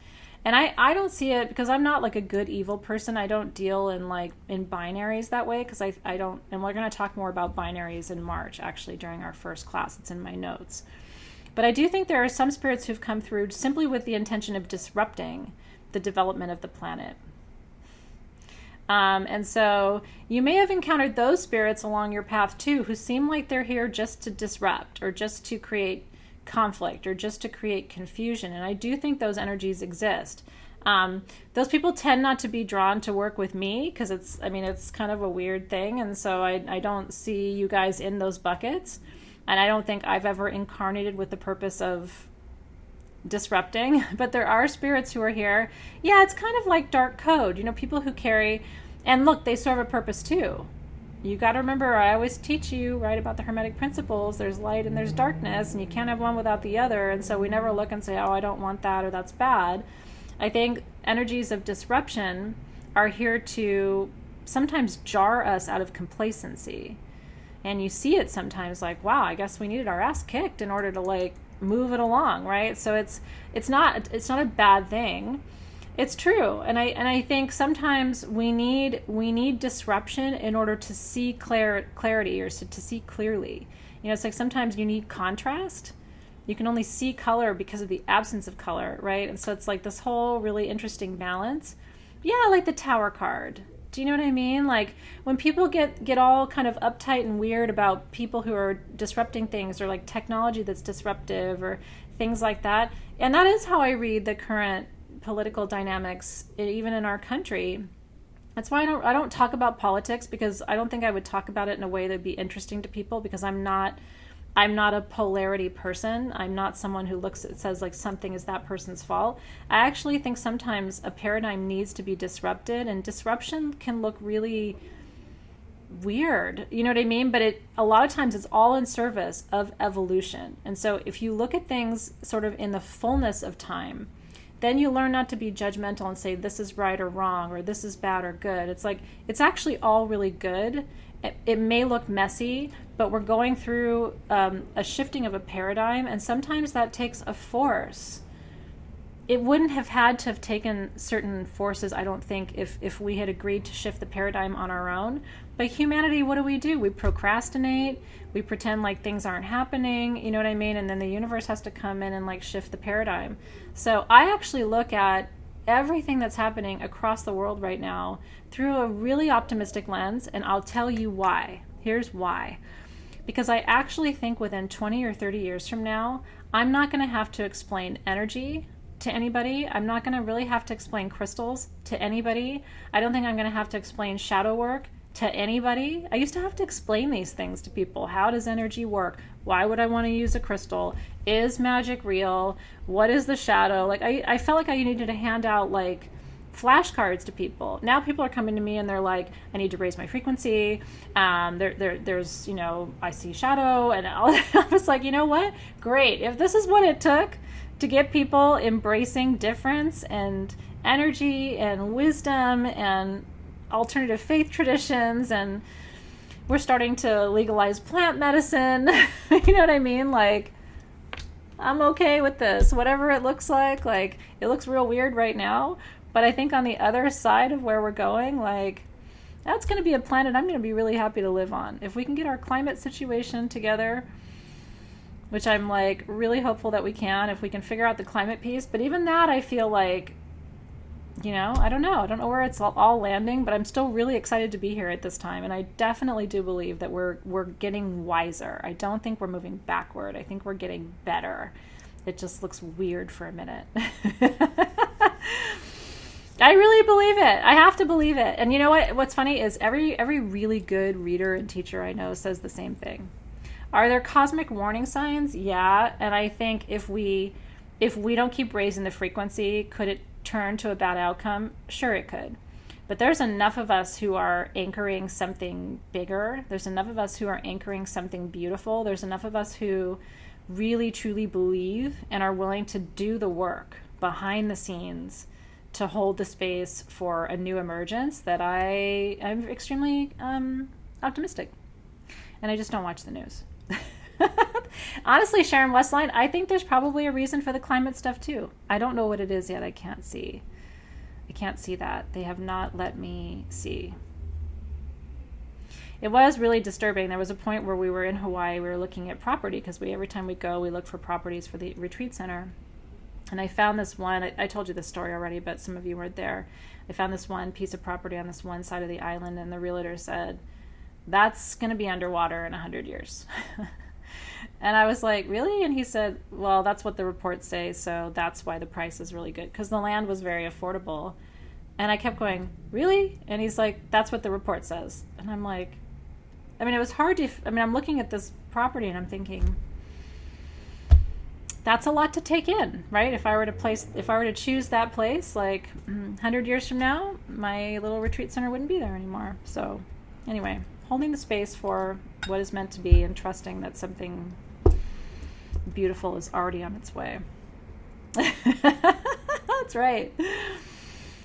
S1: And I don't see it because I'm not a good evil person. I don't deal in binaries that way, because I don't, and we're going to talk more about binaries in March, actually, during our first class. It's in my notes. But I do think there are some spirits who've come through simply with the intention of disrupting the development of the planet. And so you may have encountered those spirits along your path too, who seem like they're here just to disrupt, or just to create conflict, or just to create confusion. And I do think those energies exist. Those people tend not to be drawn to work with me because it's kind of a weird thing. And so I don't see you guys in those buckets. And I don't think I've ever incarnated with the purpose of disrupting, but there are spirits who are here. Yeah, it's kind of like dark code, people who carry, and look, they serve a purpose too. You got to remember, I always teach you, right, about the Hermetic principles. There's light and there's darkness, and you can't have one without the other. And so we never look and say, oh, I don't want that or that's bad. I think energies of disruption are here to sometimes jar us out of complacency. And you see it sometimes like, wow, I guess we needed our ass kicked in order to move it along, right? So it's not a bad thing. It's true. And I think sometimes we need disruption in order to see clarity or to see clearly. It's like sometimes you need contrast. You can only see color because of the absence of color, right? And so it's like this whole really interesting balance. Yeah, like the Tower card. Do you know what I mean? Like when people get all kind of uptight and weird about people who are disrupting things, or like technology that's disruptive or things like that. And that is how I read the current political dynamics, even in our country. That's why I don't talk about politics, because I don't think I would talk about it in a way that'd be interesting to people, because I'm not a polarity person. I'm not someone who says like something is that person's fault. I actually think sometimes a paradigm needs to be disrupted, and disruption can look really weird. You know what I mean? But a lot of times it's all in service of evolution. And so if you look at things sort of in the fullness of time, then you learn not to be judgmental and say this is right or wrong, or this is bad or good. It's like, it's actually all really good. It may look messy, but we're going through a shifting of a paradigm, and sometimes that takes a force. It wouldn't have had to have taken certain forces, I don't think, if we had agreed to shift the paradigm on our own. But humanity, what do? We procrastinate. We pretend like things aren't happening. You know what I mean? And then the universe has to come in and shift the paradigm. So I actually look at everything that's happening across the world right now through a really optimistic lens, and I'll tell you why. Here's why. Because I actually think within 20 or 30 years from now, I'm not going to have to explain energy to anybody. I'm not going to really have to explain crystals to anybody. I don't think I'm going to have to explain shadow work to anybody. I used to have to explain these things to people. How does energy work? Why would I want to use a crystal? Is magic real? What is the shadow? I felt like I needed to hand out flashcards to people. Now people are coming to me and they're like, I need to raise my frequency. There's, I see shadow, and I was like, you know what? Great. If this is what it took to get people embracing difference and energy and wisdom and alternative faith traditions, and we're starting to legalize plant medicine. You know what I mean? I'm okay with this, whatever it looks like. It looks real weird right now, but I think on the other side of where we're going, that's going to be a planet I'm going to be really happy to live on. If we can get our climate situation together, which I'm really hopeful that we can, if we can figure out the climate piece. But even that, I feel I don't know where it's all landing, but I'm still really excited to be here at this time. And I definitely do believe that we're getting wiser. I don't think we're moving backward. I think we're getting better. It just looks weird for a minute. I really believe it. I have to believe it. And you know what? What's funny is every really good reader and teacher I know says the same thing. Are there cosmic warning signs? Yeah. And I think if we don't keep raising the frequency, could it turn to a bad outcome? Sure, it could. But there's enough of us who are anchoring something bigger. There's enough of us who are anchoring something beautiful. There's enough of us who really, truly believe and are willing to do the work behind the scenes to hold the space for a new emergence that I'm extremely optimistic. And I just don't watch the news. Honestly, Sharon Westline, I think there's probably a reason for the climate stuff too. I don't know what it is yet. I can't see that. They have not let me see. It was really disturbing. There was a point where we were in Hawaii. We were looking at property because every time we go, we look for properties for the retreat center. And I found this one. I told you this story already, but some of you weren't there. I found this one piece of property on this one side of the island, and the realtor said, that's going to be underwater in 100 years. And I was like, really? And he said, well, that's what the reports say, so that's why the price is really good, because the land was very affordable. And I kept going, really? And he's like, that's what the report says. And I'm like, I mean, it was hard to, I mean, I'm looking at this property and I'm thinking, that's a lot to take in, right? If I were to choose that place, like 100 years from now, my little retreat center wouldn't be there anymore. So anyway, holding the space for what is meant to be and trusting that something beautiful is already on its way. That's right.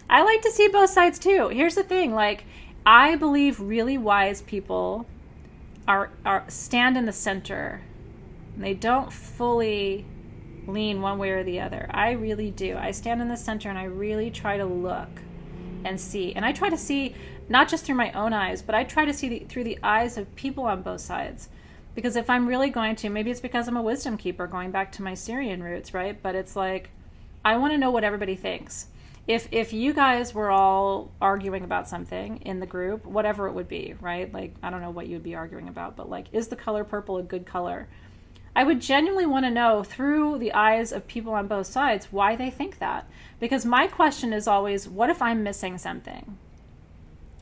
S1: I like to see both sides too. Here's the thing, like, I believe really wise people are stand in the center. And they don't fully lean one way or the other. I really do. I stand in the center and I really try to look and see. And I try to see not just through my own eyes, but I try to see through the eyes of people on both sides. Because if I'm really going to, maybe it's because I'm a wisdom keeper, going back to my Syrian roots, right? But it's like, I want to know what everybody thinks. If you guys were all arguing about something in the group, whatever it would be, right? Like, I don't know what you would be arguing about, but like, is the color purple a good color? I would genuinely want to know through the eyes of people on both sides why they think that. Because my question is always, what if I'm missing something?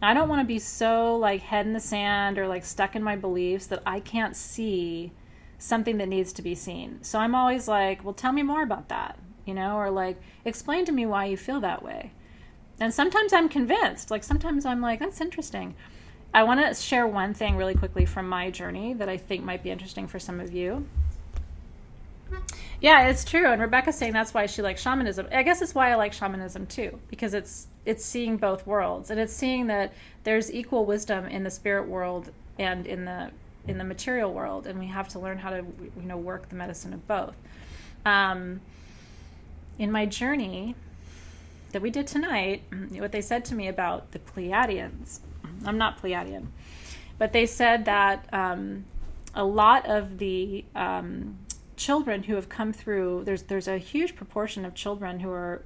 S1: I don't want to be so like head in the sand or like stuck in my beliefs that I can't see something that needs to be seen. So I'm always like, well, tell me more about that, you know, or like, explain to me why you feel that way. And sometimes I'm convinced, like sometimes I'm like, that's interesting. I want to share one thing really quickly from my journey that I think might be interesting for some of you. Yeah, it's true. And Rebecca's saying that's why she likes shamanism. I guess it's why I like shamanism too, because it's seeing both worlds, and it's seeing that there's equal wisdom in the spirit world and in the material world, and we have to learn how to, you know, work the medicine of both. In my journey that we did tonight, what they said to me about the Pleiadians, I'm not Pleiadian, but they said that a lot of the children who have come through, there's a huge proportion of children who are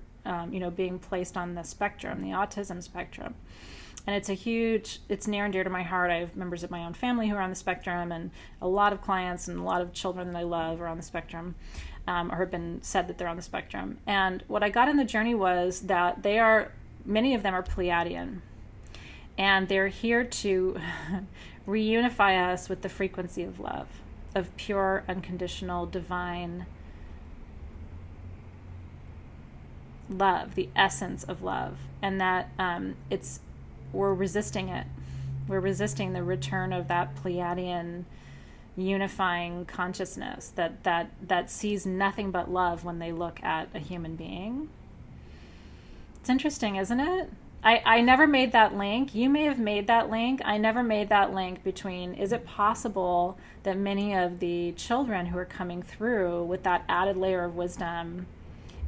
S1: being placed on the spectrum, the autism spectrum. And it's near and dear to my heart. I have members of my own family who are on the spectrum, and a lot of clients and a lot of children that I love are on the spectrum, or have been said that they're on the spectrum. And what I got in the journey was that many of them are Pleiadian, and they're here to reunify us with the frequency of love, of pure, unconditional, divine love, the essence of love. And that we're resisting it. We're resisting the return of that Pleiadian unifying consciousness that sees nothing but love when they look at a human being. It's interesting, isn't it? I never made that link. You may have made that link. I never made that link between, is it possible that many of the children who are coming through with that added layer of wisdom,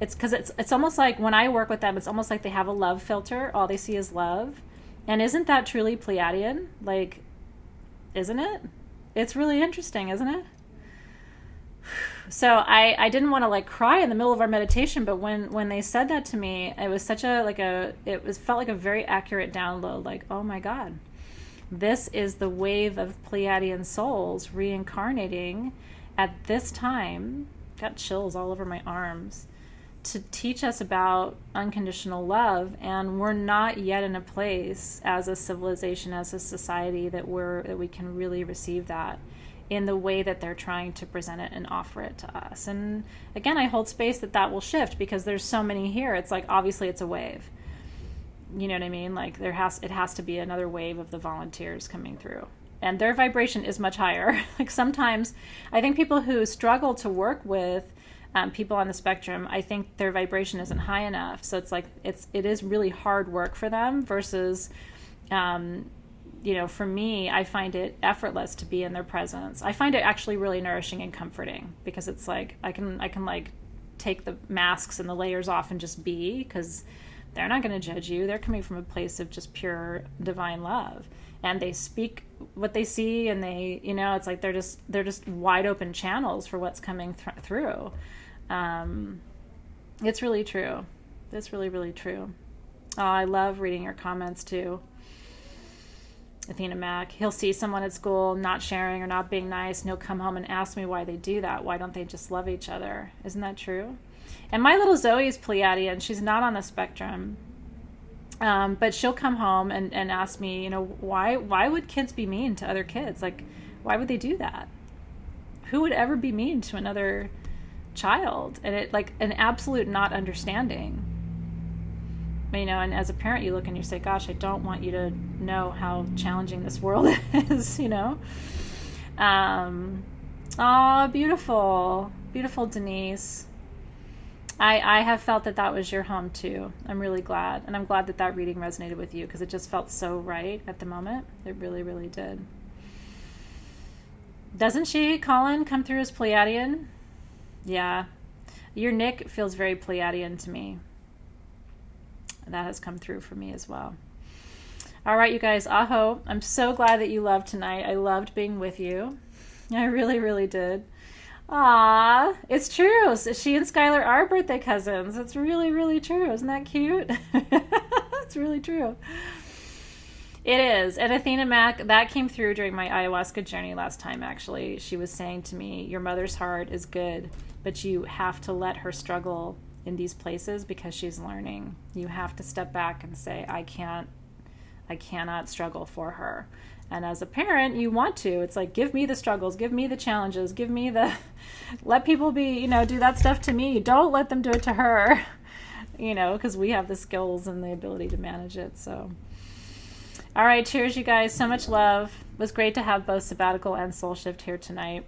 S1: it's because it's almost like when I work with them, it's almost like they have a love filter. All they see is love. And isn't that truly Pleiadian? Like, isn't it? It's really interesting, isn't it? So I didn't want to like cry in the middle of our meditation, but when they said that to me, it was such felt like a very accurate download. Like, oh my God, this is the wave of Pleiadian souls reincarnating at this time. Got chills all over my arms, to teach us about unconditional love. And we're not yet in a place as a civilization, as a society, that we can really receive that in the way that they're trying to present it and offer it to us. And again, I hold space that will shift, because there's so many here. It's like, obviously it's a wave. You know what I mean? Like it has to be another wave of the volunteers coming through. And their vibration is much higher. Like sometimes I think people who struggle to work with people on the spectrum, I think their vibration isn't high enough. So it's like, it is really hard work for them versus, for me, I find it effortless to be in their presence. I find it actually really nourishing and comforting, because it's like, I can like take the masks and the layers off and just be, because they're not going to judge you. They're coming from a place of just pure divine love. And they speak what they see, and they, it's like they're just wide open channels for what's coming through. It's really true. It's really, really true. Oh, I love reading your comments too. Athena Mac. He'll see someone at school not sharing or not being nice, and he'll come home and ask me why they do that. Why don't they just love each other? Isn't that true? And my little Zoe is Pleiadian. She's not on the spectrum. But she'll come home and ask me, why would kids be mean to other kids? Like, why would they do that? Who would ever be mean to another child? And it, like, an absolute not understanding. And as a parent, you look and you say, gosh, I don't want you to know how challenging this world is, Oh, beautiful. Beautiful, Denise. I have felt that was your home too. I'm really glad. And I'm glad that reading resonated with you because it just felt so right at the moment. It really, really did. Doesn't she, Colin, come through as Pleiadian? Yeah. Your Nick feels very Pleiadian to me. That has come through for me as well. All right, you guys, aho. I'm so glad that you loved tonight. I loved being with you. I really, really did. Aw, it's true. She and Skylar are birthday cousins. It's really, really true. Isn't that cute? It's really true. It is. And Athena Mac, that came through during my ayahuasca journey last time, actually. She was saying to me, your mother's heart is good, but you have to let her struggle in these places because she's learning. You have to step back and say, I cannot struggle for her. And as a parent, you want to. It's like, give me the struggles, give me the challenges, let people be, do that stuff to me. Don't let them do it to her, because we have the skills and the ability to manage it. So, all right, cheers, you guys. So much love. It was great to have both sabbatical and soul shift here tonight.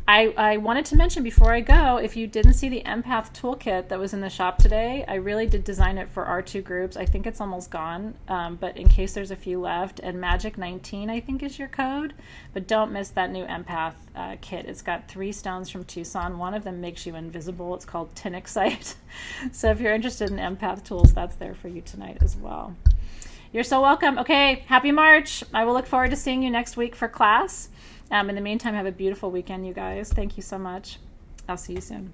S1: I wanted to mention before I go, if you didn't see the empath toolkit that was in the shop today, I really did design it for our 2 groups. I think it's almost gone, but in case there's a few left, and Magic 19 I think is your code, but don't miss that new empath kit. It's got 3 stones from Tucson. One of them makes you invisible. It's called Tinexite. So if you're interested in empath tools, that's there for you tonight as well. You're so welcome. Okay, happy March. I will look forward to seeing you next week for class. In the meantime, have a beautiful weekend, you guys. Thank you so much. I'll see you soon.